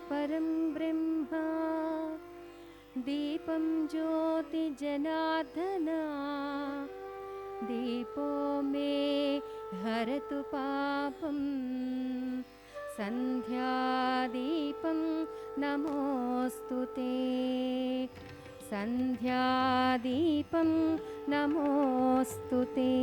परं ब्रह्म दीपं ज्योति जनार्दना दीपो मे हरतु पापं संध्यादीपं नमोऽस्तुते संध्यादीपं नमोऽस्तुते।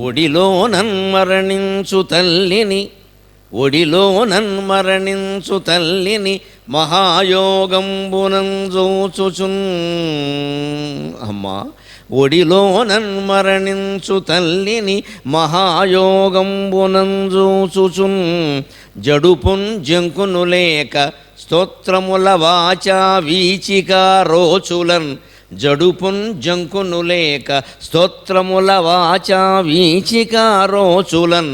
ఒడిలో నన్మరణించు తల్లిని ఒడిలో తల్లిని మహాయోగంబునం జోచుచున్ అమ్మా ఒడిలో నన్మరణించు తల్లిని మహాయోగంబునం జోచుచున్ జడుపున్ జంకును లేక స్తోత్రముల వాచా వీచికా రోచులన్ జడుపున్ జంకును లేక స్తోత్రముల వాచా వీచికా రోచులన్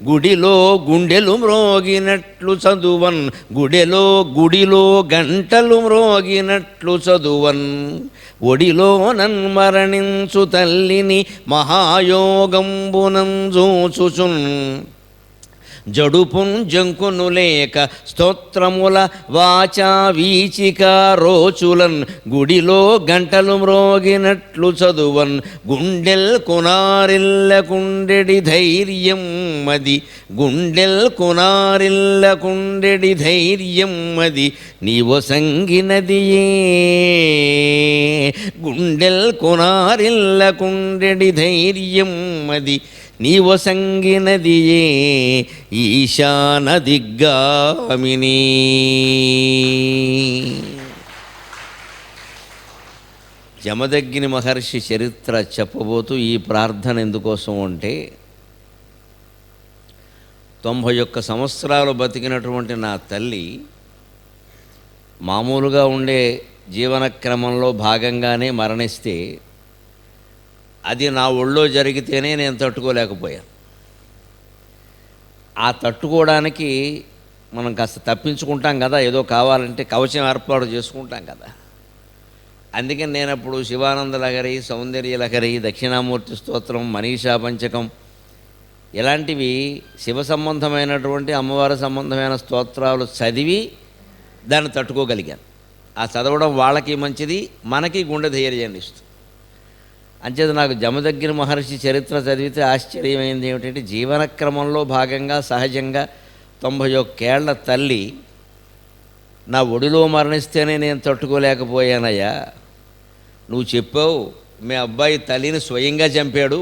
గుడిలో గుండెలు మ్రోగినట్లు చదువన్ గుడిలో గంటలు మ్రోగినట్లు చదువన్ ఒడిలో నన్మరణించు తల్లిని మహాయోగంబునం జోచుచున్ జడుపున్ జంకును లేక స్తోత్రముల వాచా వీచికా రోచులన్ గుడిలో గంటలు మ్రోగినట్లు చదువన్ గుండెల్ కునారిల్ల కుండెడి ధైర్యం మది గుండెల్ కునారిల్ల కుండెడి ధైర్యం మది నీవు సంగినదియే గుండెల్ కునారిల్ల కుండెడి ధైర్యం మది నీవు సంగినదియే ఈశాన దిగ్గామిని. జమదగ్ని మహర్షి చరిత్ర చెప్పబోతూ ఈ ప్రార్థన ఎందుకోసం అంటే 91 సంవత్సరాలు బతికినటువంటి నా తల్లి మామూలుగా ఉండే జీవన క్రమంలో భాగంగానే మరణిస్తే అది నా ఒళ్ళో జరిగితేనే నేను తట్టుకోలేకపోయాను. ఆ తట్టుకోవడానికి మనం కాస్త తప్పించుకుంటాం కదా, ఏదో కావాలంటే కవచం ఏర్పాటు చేసుకుంటాం కదా. అందుకని నేను అప్పుడు శివానంద లహరి, సౌందర్య లహరి, దక్షిణామూర్తి స్తోత్రం, మనీషా పంచకం ఇలాంటివి శివ సంబంధమైనటువంటి అమ్మవారి సంబంధమైన స్తోత్రాలు చదివి దాన్ని తట్టుకోగలిగాను. ఆ చదవడం వాళ్ళకి మంచిది, మనకి గుండె ధైర్యాన్ని ఇస్తుంది. అంచేత నాకు జమదగ్ని మహర్షి చరిత్ర చదివితే ఆశ్చర్యమైంది ఏమిటంటే జీవన క్రమంలో భాగంగా సహజంగా 91 ఏళ్ల తల్లి నా ఒడిలో మరణిస్తేనే నేను తట్టుకోలేకపోయానయ్యా. నువ్వు చెప్పావు మీ అబ్బాయి తల్లిని స్వయంగా చంపాడు,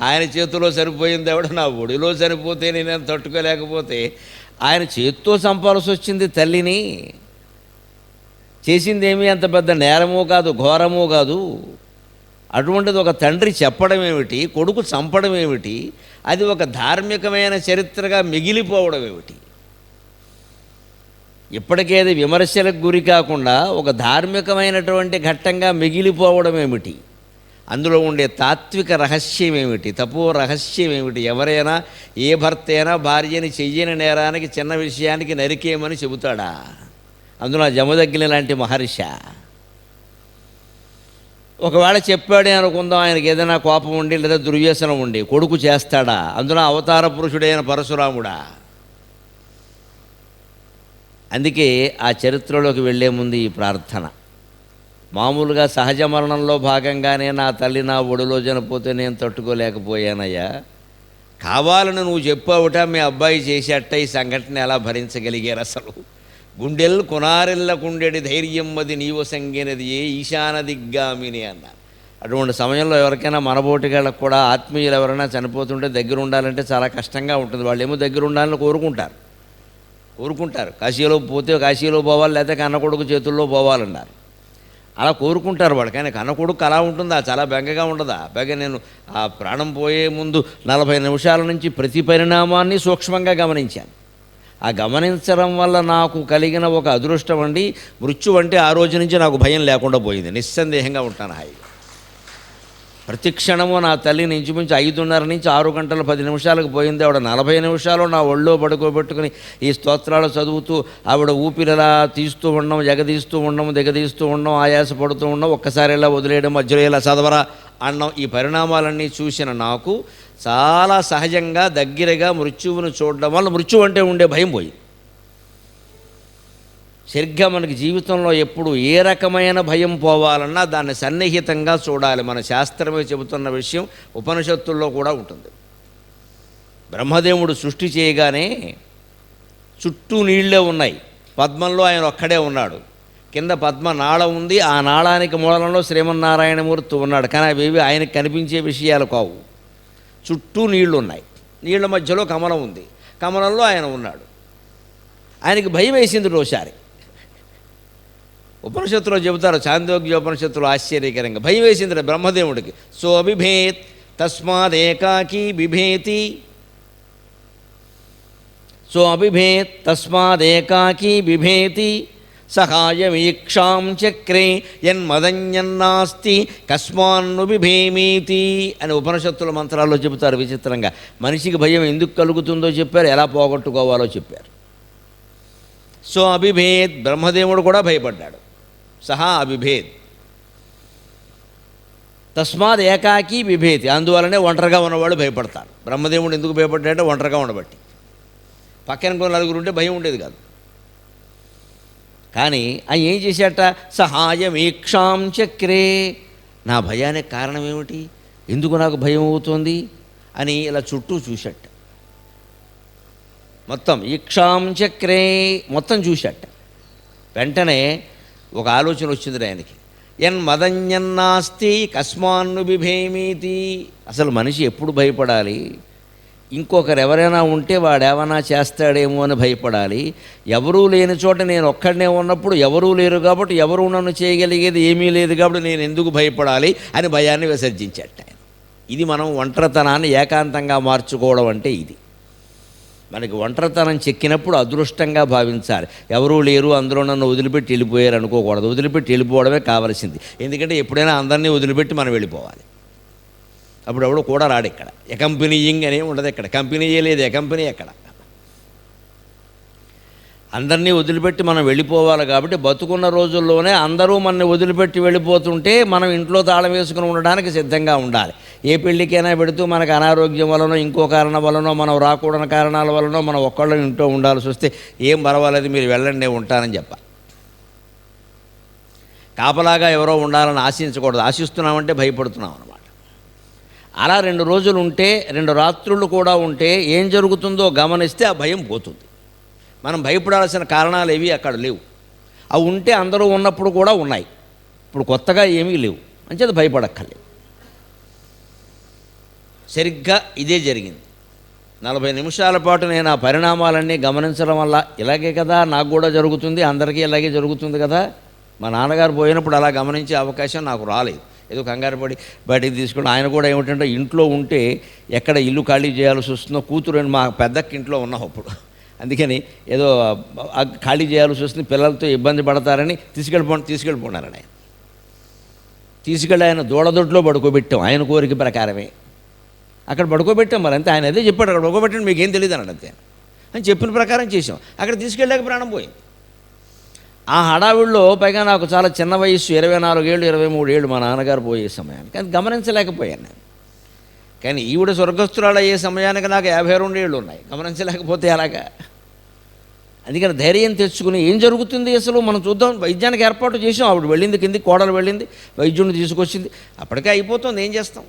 ఆయన చేతిలో సరిపోయింది ఎవడ, నా ఒడిలో సరిపోతే నేను తట్టుకోలేకపోతే ఆయన చేతితో చంపాల్సి వచ్చింది తల్లిని. చేసిందేమీ అంత పెద్ద నేరమో కాదు, ఘోరమో కాదు. అటువంటిది ఒక తండ్రి చెప్పడం ఏమిటి, కొడుకు చంపడం ఏమిటి, అది ఒక ధార్మికమైన చరిత్రగా మిగిలిపోవడం ఏమిటి. ఇప్పటికేది విమర్శలకు గురి కాకుండా ఒక ధార్మికమైనటువంటి ఘట్టంగా మిగిలిపోవడం ఏమిటి, అందులో ఉండే తాత్విక రహస్యం ఏమిటి, తపో రహస్యం ఏమిటి. ఎవరైనా ఏ భర్త అయినా భార్యని చెయ్యని నేరానికి చిన్న విషయానికి నరికేయమని చెబుతాడా? అందులో జమదగ్ని లాంటి మహర్షి ఒకవేళ చెప్పాడే అనుకుందాం, ఆయనకి ఏదైనా కోపం ఉండి లేదా దుర్వ్యసనం ఉండి కొడుకు చేస్తాడా? అందులో అవతార పురుషుడైన పరశురాముడా? అందుకే ఆ చరిత్రలోకి వెళ్ళే ముందు ఈ ప్రార్థన. మామూలుగా సహజ మరణంలో భాగంగానే నా తల్లి నా ఒడిలో చనిపోతే నేను తట్టుకోలేకపోయానయ్యా, కావాలని నువ్వు చెప్పావుట మీ అబ్బాయి చేసేట ఈ సంఘటన ఎలా భరించగలిగారు? అసలు గుండెల్ కొనారెల్ల కుండెడి ధైర్యం అది నీవు సంగినది ఏ ఈశాన దిగ్గామిని అన్నారు. అటువంటి సమయంలో ఎవరికైనా మనబోటిగాళ్ళకు కూడా ఆత్మీయులు ఎవరైనా చనిపోతుంటే దగ్గర ఉండాలంటే చాలా కష్టంగా ఉంటుంది. వాళ్ళు ఏమో దగ్గర ఉండాలని కోరుకుంటారు. కాశీలో పోతే కాశీలో పోవాలి, లేకపోతే కన్న కొడుకు చేతుల్లో పోవాలన్నారు. అలా కోరుకుంటారు వాళ్ళు. కానీ కన్న కొడుకు అలా ఉంటుందా? చాలా బెంగగా ఉండదా? బెంగ నేను ఆ ప్రాణం పోయే ముందు 40 నిమిషాల నుంచి ప్రతి పరిణామాన్ని సూక్ష్మంగా గమనించాను. ఆ గమనించడం వల్ల నాకు కలిగిన ఒక అదృష్టం అండి. మృత్యు అంటే ఆ రోజు నుంచి నాకు భయం లేకుండా పోయింది. నిస్సందేహంగా ఉంటాను హాయిగా. ప్రతి క్షణము నా తల్లిని ఇంచుమించు 5:30 నుంచి 6 గంటల 10 నిమిషాలకు పోయింది. ఆవిడ 40 నిమిషాలు నా ఒళ్ళో పడుకోబెట్టుకుని ఈ స్తోత్రాలు చదువుతూ ఆవిడ ఊపిరిలా తీస్తూ ఉండడం, ఎగదీస్తూ ఉండడం, దిగదీస్తూ ఉండడం, ఆయాస పడుతూ ఉండడం, ఒక్కసారి ఇలా వదిలేయడం, మధ్యలో ఇలా చదవరా అనడం, ఈ పరిణామాలన్నీ చూసిన నాకు చాలా సహజంగా దగ్గరగా మృత్యువును చూడడం వల్ల మృత్యువు అంటే ఉండే భయం పోయింది. సరిగ్గా మనకి జీవితంలో ఎప్పుడు ఏ రకమైన భయం పోవాలన్నా దాన్ని సన్నిహితంగా చూడాలి. మన శాస్త్రమే చెబుతున్న విషయం ఉపనిషత్తుల్లో కూడా ఉంటుంది. బ్రహ్మదేవుడు సృష్టి చేయగానే చుట్టూ నీళ్ళే ఉన్నాయి, పద్మంలో ఆయన ఒక్కడే ఉన్నాడు. కింద పద్మ నాళం ఉంది, ఆ నాళానికి మూలంలో శ్రీమన్నారాయణమూర్తి ఉన్నాడు. కానీ అవి ఆయనకు కనిపించే విషయాలు కావు. చుట్టూ నీళ్లు ఉన్నాయి, నీళ్ల మధ్యలో కమలం ఉంది, కమలంలో ఆయన ఉన్నాడు. ఆయనకి భయం వేసింది ఒకసారి. ఉపనిషత్తులో చెబుతారు, చాందోగ్యోపనిషత్తులో ఆశ్చర్యకరంగా భయం వేసింది బ్రహ్మదేవుడికి. సో అభిభేత్ తస్మాదేకాకీ బిభేతి, సో అభిభేత్ తస్మాదేకాకీ బిభేతి సహాయమీక్షాం చక్రే యన్మదన్యన్నాస్తి కస్మాన్ను బిభేమీతి అని ఉపనిషత్తుల మంత్రాల్లో చెబుతారు. విచిత్రంగా మనిషికి భయం ఎందుకు కలుగుతుందో చెప్పారు, ఎలా పోగొట్టుకోవాలో చెప్పారు. సో అభిభేద్, బ్రహ్మదేవుడు కూడా భయపడ్డాడు. సహా అభిభేద్ తస్మాత్ ఏకాకీ బిభేతి, అందువల్లనే ఒంటరిగా ఉన్నవాళ్ళు భయపడతారు. బ్రహ్మదేవుడు ఎందుకు భయపడ్డాడంటే ఒంటరిగా ఉండబట్టి. పక్కన కొన్ని నలుగురు ఉంటే భయం ఉండేది కాదు. కానీ ఆయన ఏం చేశాట, సహాయమీక్షాం చక్రే, నా భయానికి కారణం ఏమిటి, ఎందుకు నాకు భయం అవుతుంది అని ఇలా చుట్టూ చూశాట. మొత్తం ఈక్షాం చక్రే మొత్తం చూశాట. వెంటనే ఒక ఆలోచన వచ్చింది ఆయనకి. యన్మదన్యన్నాస్తి కస్మాన్ను బిభేమీతి, అసలు మనిషి ఎప్పుడు భయపడాలి, ఇంకొకరు ఎవరైనా ఉంటే వాడేమైనా చేస్తాడేమో అని భయపడాలి. ఎవరూ లేని చోట నేను ఒక్కడనే ఉన్నప్పుడు ఎవరూ లేరు కాబట్టి, ఎవరూ నన్ను చేయగలిగేది ఏమీ లేదు కాబట్టి నేను ఎందుకు భయపడాలి అని భయాన్ని విసర్జించాట ఆయన. ఇది మనం ఒంటరితనాన్ని ఏకాంతంగా మార్చుకోవడం అంటే ఇది. మనకి ఒంటరితనం చెక్కినప్పుడు అదృష్టంగా భావించాలి. ఎవరూ లేరు, అందరూ నన్ను వదిలిపెట్టి వెళ్ళిపోయారు అనుకోకూడదు. వదిలిపెట్టి వెళ్ళిపోవడమే కావాల్సింది. ఎందుకంటే ఎప్పుడైనా అందరినీ వదిలిపెట్టి మనం వెళ్ళిపోవాలి. అప్పుడు ఎవడు కూడా రాడు. ఇక్కడ ఎకంపెనీయింగ్ అనే ఉండదు. ఇక్కడ కంపెనీయే లేదు, ఎకంపెనీ ఎక్కడ. అందరినీ వదిలిపెట్టి మనం వెళ్ళిపోవాలి కాబట్టి బతుకున్న రోజుల్లోనే అందరూ మనని వదిలిపెట్టి వెళ్ళిపోతుంటే మనం ఇంట్లో తాళం వేసుకుని ఉండడానికి సిద్ధంగా ఉండాలి. ఏ పెళ్ళికైనా పెడుతూ మనకు అనారోగ్యం వలనో ఇంకో కారణం వలనో మనం రాకూడని కారణాల వలనో మనం ఒక్కళ్ళని ఇంట్లో ఉండాల్సి వస్తే ఏం పర్వాలేదు, మీరు వెళ్ళండి, నేను ఉంటానని చెప్పాలి. కాపలాగా ఎవరో ఉండాలని ఆశించకూడదు. ఆశిస్తున్నామంటే భయపడుతున్నాం అన్నమాట. అలా 2 రోజులు ఉంటే, 2 రాత్రులు కూడా ఉంటే ఏం జరుగుతుందో గమనిస్తే ఆ భయం పోతుంది. మనం భయపడాల్సిన కారణాలు ఏవి అక్కడ లేవు. అవి ఉంటే అందరూ ఉన్నప్పుడు కూడా ఉన్నాయి, ఇప్పుడు కొత్తగా ఏమీ లేవు. అంచేత భయపడక్కర్లేదు. సరిగ్గా ఇదే జరిగింది. 40 నిమిషాల పాటు నేను ఆ పరిణామాలన్నీ గమనించడం వల్ల ఇలాగే కదా నాకు కూడా జరుగుతుంది, అందరికీ ఇలాగే జరుగుతుంది కదా. మా నాన్నగారు పోయినప్పుడు అలా గమనించే అవకాశం నాకు రాలేదు. ఏదో కంగారు పడి బయటికి తీసుకుని, ఆయన కూడా ఏమిటంటే ఇంట్లో ఉంటే ఎక్కడ ఇల్లు ఖాళీ చేయాల్సి వస్తుందో, కూతురు మా పెద్దకి ఇంట్లో ఉన్నాం అప్పుడు, అందుకని ఏదో ఖాళీ చేయాల్సి వస్తుంది, పిల్లలతో ఇబ్బంది పడతారని తీసుకెళ్ళిపోన్నారని ఆయన తీసుకెళ్ళి ఆయన దూడదొడ్లో పడుకోబెట్టాం. ఆయన కోరిక ప్రకారమే అక్కడ పడుకోబెట్టాం. మరి అంతే, ఆయన అదే చెప్పాడు, అక్కడ పడుకోబెట్టండి, మీకు ఏం తెలియదు అన్నాడు. అంతే అని చెప్పిన ప్రకారం చేసాం. అక్కడ తీసుకెళ్ళాక ప్రాణం పోయింది. ఆ హడావిడిలో పైగా నాకు చాలా చిన్న వయస్సు, 24 ఏళ్ళు 23 ఏళ్ళు మా నాన్నగారు పోయే సమయానికి అది గమనించలేకపోయాను నేను. కానీ ఈవిడ స్వర్గస్థురాలు అయ్యే సమయానికి నాకు 52 ఏళ్ళు ఉన్నాయి, గమనించలేకపోతే అలాగా. అందుకని ధైర్యం తెచ్చుకుని ఏం జరుగుతుంది అసలు మనం చూద్దాం. వైద్యానికి ఏర్పాటు చేసాం. ఆవిడ వెళ్ళింది కింది, కోడలు వెళ్ళింది, వైద్యుడిని తీసుకొచ్చింది, అప్పటికే అయిపోతుంది. ఏం చేస్తాం,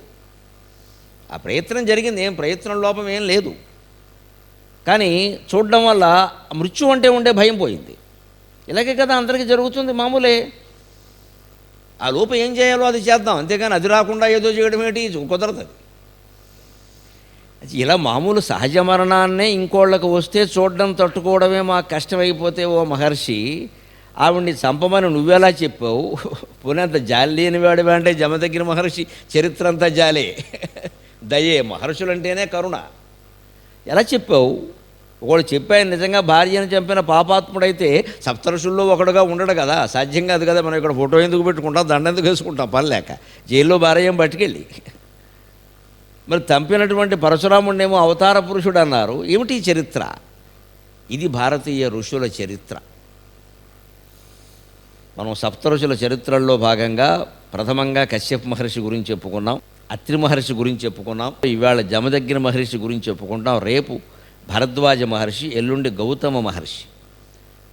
ఆ ప్రయత్నం జరిగింది, ఏం ప్రయత్నం లోపం ఏం లేదు. కానీ చూడడం వల్ల మృత్యు అంటే ఉండే భయం పోయింది. ఇలాగే కదా అందరికీ జరుగుతుంది, మామూలే. ఆ లోపు ఏం చేయాలో అది చేద్దాం, అంతేగాని అది రాకుండా ఏదో చేయడం ఏంటి, కుదరదు. ఇలా మామూలు సహజ మరణాన్నే ఇంకోళ్ళకు వస్తే చూడడం తట్టుకోవడమే మాకు కష్టమైపోతే, ఓ మహర్షి ఆవిడ్ని చంపమని నువ్వెలా చెప్పావు? పునంత జాలి లేనివాడు అంటే జమదగ్ని మహర్షి చరిత్ర అంతా జాలే, దయే. మహర్షులంటేనే కరుణ. ఎలా చెప్పావు? ఒకడు చెప్పాను నిజంగా భార్యను చంపిన పాపాత్ముడైతే సప్తఋషుల్లో ఒకడుగా ఉండడు కదా, సాధ్యం కాదు కదా. మనం ఇక్కడ ఫోటో ఎందుకు పెట్టుకుంటాం, దండ ఎందుకు వేసుకుంటాం పని లేక, జైల్లో భార్యం పట్టుకెళ్ళి. మరి చంపినటువంటి పరశురాముడినేమో అవతార పురుషుడు అన్నారు. ఏమిటి చరిత్ర? ఇది భారతీయ ఋషుల చరిత్ర. మనం సప్తఋషుల చరిత్రల్లో భాగంగా ప్రథమంగా కశ్యప మహర్షి గురించి చెప్పుకున్నాం, అత్రి మహర్షి గురించి చెప్పుకున్నాం, ఇవాళ జమదగ్ని మహర్షి గురించి చెప్పుకుంటాం, రేపు భరద్వాజ మహర్షి, ఎల్లుండి గౌతమ మహర్షి.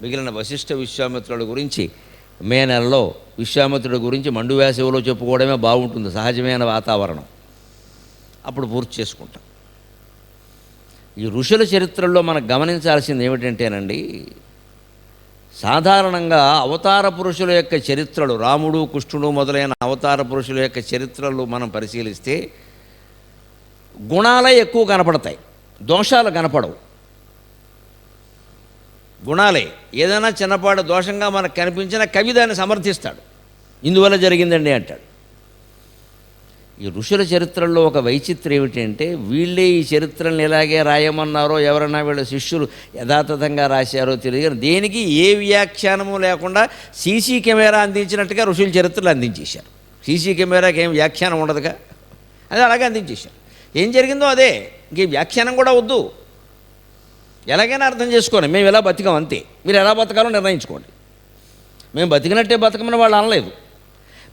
మిగిలిన వశిష్ఠ విశ్వామిత్రుల గురించి మే నెలలో, విశ్వామిత్రుడి గురించి మండు వేసవిలో చెప్పుకోవడమే బాగుంటుంది, సహజమైన వాతావరణం, అప్పుడు పూర్తి చేసుకుంటాం. ఈ ఋషుల చరిత్రల్లో మనకు గమనించాల్సింది ఏమిటంటేనండి, సాధారణంగా అవతార పురుషుల యొక్క చరిత్రలు, రాముడు కృష్ణుడు మొదలైన అవతార పురుషుల యొక్క చరిత్రలు మనం పరిశీలిస్తే గుణాలే ఎక్కువ కనపడతాయి, దోషాలు కనపడవు. గుణాలే. ఏదైనా చిన్నపాటి దోషంగా మనకు కనిపించిన కవి దాన్ని సమర్థిస్తాడు, ఇందువల్ల జరిగిందండి అంటాడు. ఈ ఋషుల చరిత్రల్లో ఒక వైచిత్రం ఏమిటంటే, వీళ్ళే ఈ చరిత్రలను ఎలాగే రాయమన్నారో, ఎవరైనా వీళ్ళ శిష్యులు యథాతథంగా రాశారో తెలియదు, దేనికి ఏ వ్యాఖ్యానము లేకుండా సీసీ కెమెరా అందించినట్టుగా ఋషుల చరిత్రలు అందించేశారు. సీసీ కెమెరాకి ఏం వ్యాఖ్యానం ఉండదుగా, అది అలాగే అందించేశారు. ఏం జరిగిందో అదే, ఇంక వ్యాఖ్యానం కూడా వద్దు, ఎలాగైనా అర్థం చేసుకోండి, మేము ఎలా బతికాం అంతే, మీరు ఎలా బతకాలో నిర్ణయించుకోండి. మేము బతికినట్టే బతకమని వాళ్ళు అనలేదు,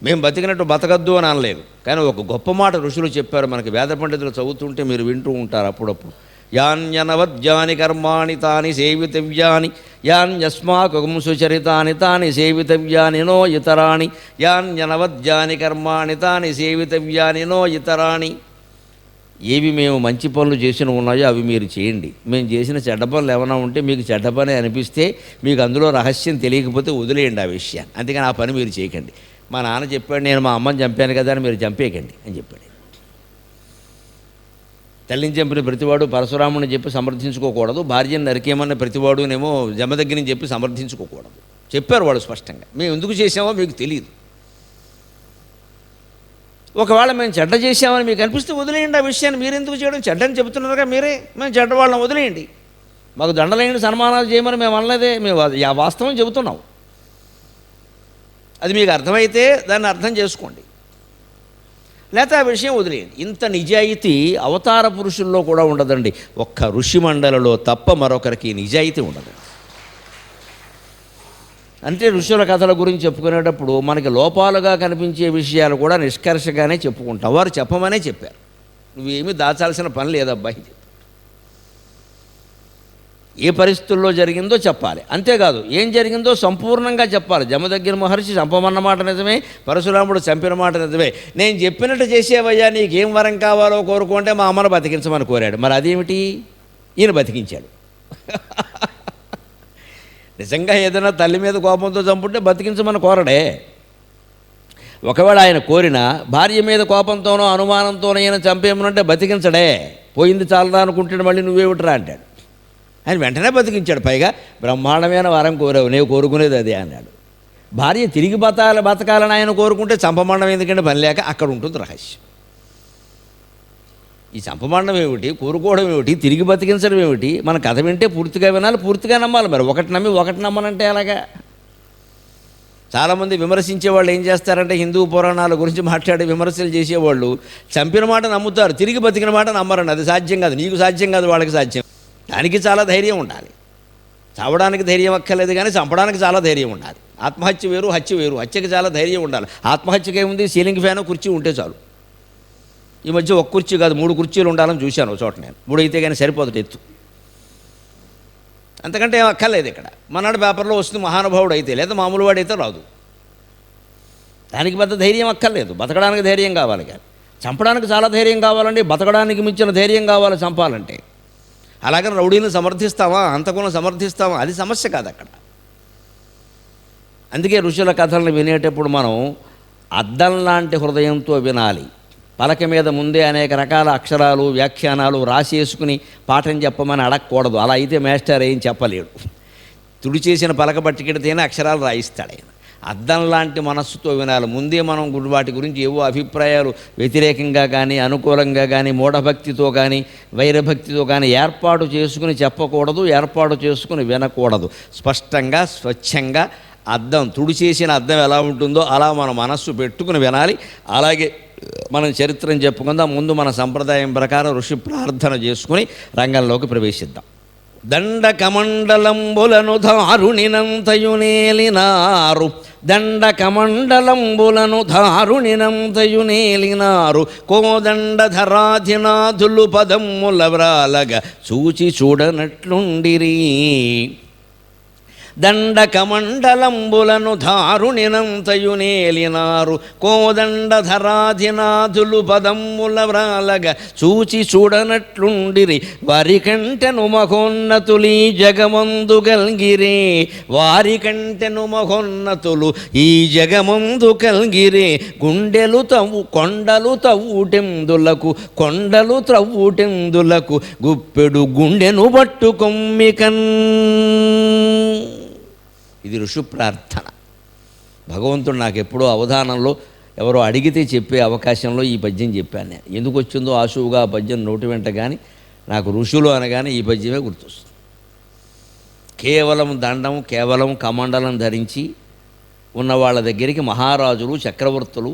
మేము బతికినట్టు బతకద్దు అని అనలేదు. కానీ ఒక గొప్ప మాట ఋషులు చెప్పారు మనకి, వేద పండితులు చదువుతుంటే మీరు వింటూ ఉంటారు అప్పుడప్పుడు. యాన్యనవద్యాని కర్మాణి తాని సేవితవ్యాని, యాన్యస్మాకం సుచరితాని తాని సేవితవ్యాని నో ఇతరాణి, యాన్యనవద్యాని కర్మాణి తాని సేవితవ్యాని నో ఇతరాణి. ఏవి మేము మంచి పనులు చేసిన ఉన్నాయో అవి మీరు చేయండి, మేము చేసిన చెడ్డ పనులు ఏమైనా ఉంటే మీకు చెడ్డ పని అనిపిస్తే, మీకు అందులో రహస్యం తెలియకపోతే వదిలేయండి ఆ విషయాన్ని, అంతేగాని ఆ పని మీరు చేయకండి. మా నాన్న చెప్పాడు, నేను మా అమ్మని చంపాను కదా అని మీరు చంపేయకండి అని చెప్పాడు. తల్లిని చంపిన ప్రతివాడు పరశురాముని చెప్పి సమర్థించుకోకూడదు, భార్యను నరికేమన్న ప్రతివాడునేమో జమదగ్ని చెప్పి సమర్థించుకోకూడదు చెప్పారు వాళ్ళు స్పష్టంగా. మేము ఎందుకు చేసామో మీకు తెలియదు. ఒకవేళ మేము చెడ్డ చేసామని మీకు అనిపిస్తే వదిలేయండి ఆ విషయాన్ని, మీరు ఎందుకు చేయడం, చెడ్డని చెబుతున్నారుగా మీరే, మేము చెడ్డ వాళ్ళని వదిలేయండి, మాకు దండలేని సన్మానాలు చేయమని మేము అనలేదే, మేము వాస్తవం చెబుతున్నాం. అది మీకు అర్థమైతే దాన్ని అర్థం చేసుకోండి, లేకపోతే ఆ విషయం వదిలేయండి. ఇంత నిజాయితీ అవతార పురుషుల్లో కూడా ఉండదండి, ఒక్క ఋషి మండలిలో తప్ప మరొకరికి నిజాయితీ ఉండదు. అంటే ఋషుల కథల గురించి చెప్పుకునేటప్పుడు మనకి లోపాలుగా కనిపించే విషయాలు కూడా నిష్కర్షగానే చెప్పుకుంటాం. వారు చెప్పమనే చెప్పారు, నువ్వేమీ దాచాల్సిన పని లేదబ్బాయి, ఏ పరిస్థితుల్లో జరిగిందో చెప్పాలి, అంతేకాదు ఏం జరిగిందో సంపూర్ణంగా చెప్పాలి. జమదగ్ని మహర్షి చంపమన్న మాట నిజమే, పరశురాముడు చంపిన మాట నిజమే. నేను చెప్పినట్టు చేసేవయ్యా, నీకేం వరం కావాలో కోరుకుంటే మా అమ్మను బతికించమని కోరాడు. మరి అదేమిటి, ఈయన బతికించాడు. నిజంగా ఏదైనా తల్లి మీద కోపంతో చంపుంటే బతికించమని కోరడే. ఒకవేళ ఆయన కోరిన భార్య మీద కోపంతోనో అనుమానంతోనో ఆయన చంపేమనంటే బతికించడే. పోయింది చాలదా అనుకుంటాడు, మళ్ళీ నువ్వేమిట్రా అంటాడు. ఆయన వెంటనే బతికించాడు. పైగా బ్రహ్మాండమైన వరం కోరావు, నేను కోరుకునేది అదే అన్నాడు. భార్య తిరిగి బతకాలని ఆయన కోరుకుంటే చంపమండం ఎందుకంటే పని లేక అక్కడ ఉంటుంది రహస్యం. ఈ చంపమండం ఏమిటి, కోరుకోవడం ఏమిటి, తిరిగి బతికించడం ఏమిటి, మన కథ వింటే పూర్తిగా వినాలి, పూర్తిగా నమ్మాలి. మరి ఒకటి నమ్మి ఒకటి నమ్మనంటే అలాగా. చాలామంది విమర్శించే వాళ్ళు ఏం చేస్తారంటే, హిందూ పురాణాల గురించి మాట్లాడే విమర్శలు చేసేవాళ్ళు చంపిన మాట నమ్ముతారు, తిరిగి బతికిన మాట నమ్మరండి. అది సాధ్యం కాదు, నీకు సాధ్యం కాదు, వాళ్ళకి సాధ్యం. దానికి చాలా ధైర్యం ఉండాలి. చావడానికి ధైర్యం అక్కర్లేదు, కానీ చంపడానికి చాలా ధైర్యం ఉండాలి. ఆత్మహత్య వేరు, హత్య వేరు. హత్యకి చాలా ధైర్యం ఉండాలి. ఆత్మహత్యకి ఏముంది, సీలింగ్ ఫ్యాను కుర్చీ ఉంటే చాలు. ఈ మధ్య ఒక కుర్చీ కాదు 3 కుర్చీలు ఉండాలని చూశాను చోట నేను. 3 అయితే కానీ సరిపోతుంది ఎత్తు, అంతకంటే ఏం అక్కర్లేదు. ఇక్కడ మనాడు పేపర్లో వస్తుంది మహానుభావుడు అయితే, లేదా మామూలు వాడు అయితే రాదు. దానికి పెద్ద ధైర్యం అక్కర్లేదు, బతకడానికి ధైర్యం కావాలి. కానీ చంపడానికి చాలా ధైర్యం కావాలండి, బతకడానికి మించిన ధైర్యం కావాలి చంపాలంటే. అలాగని రౌడీని సమర్థిస్తావా, అంతకులను సమర్థిస్తావా, అది సమస్య కాదు అక్కడ. అందుకే ఋషుల కథలను వినేటప్పుడు మనం అద్దం లాంటి హృదయంతో వినాలి. పలక మీద ముందే అనేక రకాల అక్షరాలు వ్యాఖ్యానాలు రాసేసుకుని పాఠం చెప్పమని అడగకూడదు. అలా అయితే మేస్టర్ ఏం చెప్పలేడు. తుడి చేసిన పలక పట్టుకెడితేనే అక్షరాలు రాయిస్తాడు ఆయన. అద్దం లాంటి మనస్సుతో వినాలి. ముందే మనం వాటి గురించి ఏవో అభిప్రాయాలు వ్యతిరేకంగా కానీ అనుకూలంగా కానీ మూఢభక్తితో కానీ వైరభక్తితో కానీ ఏర్పాటు చేసుకుని చెప్పకూడదు, ఏర్పాటు చేసుకుని వినకూడదు. స్పష్టంగా స్వచ్ఛంగా అద్దం తుడి చేసిన అద్దం ఎలా ఉంటుందో అలా మన మనస్సు పెట్టుకుని వినాలి. అలాగే మనం చరిత్రను చెప్పుకుందాం. ముందు మన సంప్రదాయం ప్రకారం ఋషి ప్రార్థన చేసుకుని రంగంలోకి ప్రవేశిద్దాం. దండకమండలంబులను ధారుణినంతయునేలినారు, దండకమండలంబులను ధారుణినంతయునేలినారు, కోదండధరాధినాథులు పదమ్ముల వ్రాలగా చూచి చూడనట్లుండిరి. దండకమండలంబులను ధారుణినంతయునేలినారు, కోదండధరాధినాథులు పదమ్ముల వ్రాలగా చూచి చూడనట్లుండిరి. వారి కంటెను మహోన్నతులు ఈ జగమందు గల్గిరే, వారి కంటెను మహోన్నతులు ఈ జగమందు కల్గిరే. గుండెలు కొండలు తవ్వుటెందులకు, కొండలు త్రవ్వుటెందులకు, గుప్పెడు గుండెను పట్టు కొమ్మికన్. ఇది ఋషి ప్రార్థన. భగవంతుడు నాకు ఎప్పుడో అవధానంలో ఎవరో అడిగితే చెప్పే అవకాశంలో ఈ పద్యం చెప్పాను నేను. ఎందుకు వచ్చిందో ఆశువుగా ఆ పద్యం నోటి వెంట కానీ నాకు ఋషులు అనగానే ఈ పద్యమే గుర్తొస్తుంది. కేవలం దండం, కేవలం కమండలం ధరించి ఉన్న వాళ్ళ దగ్గరికి మహారాజులు, చక్రవర్తులు,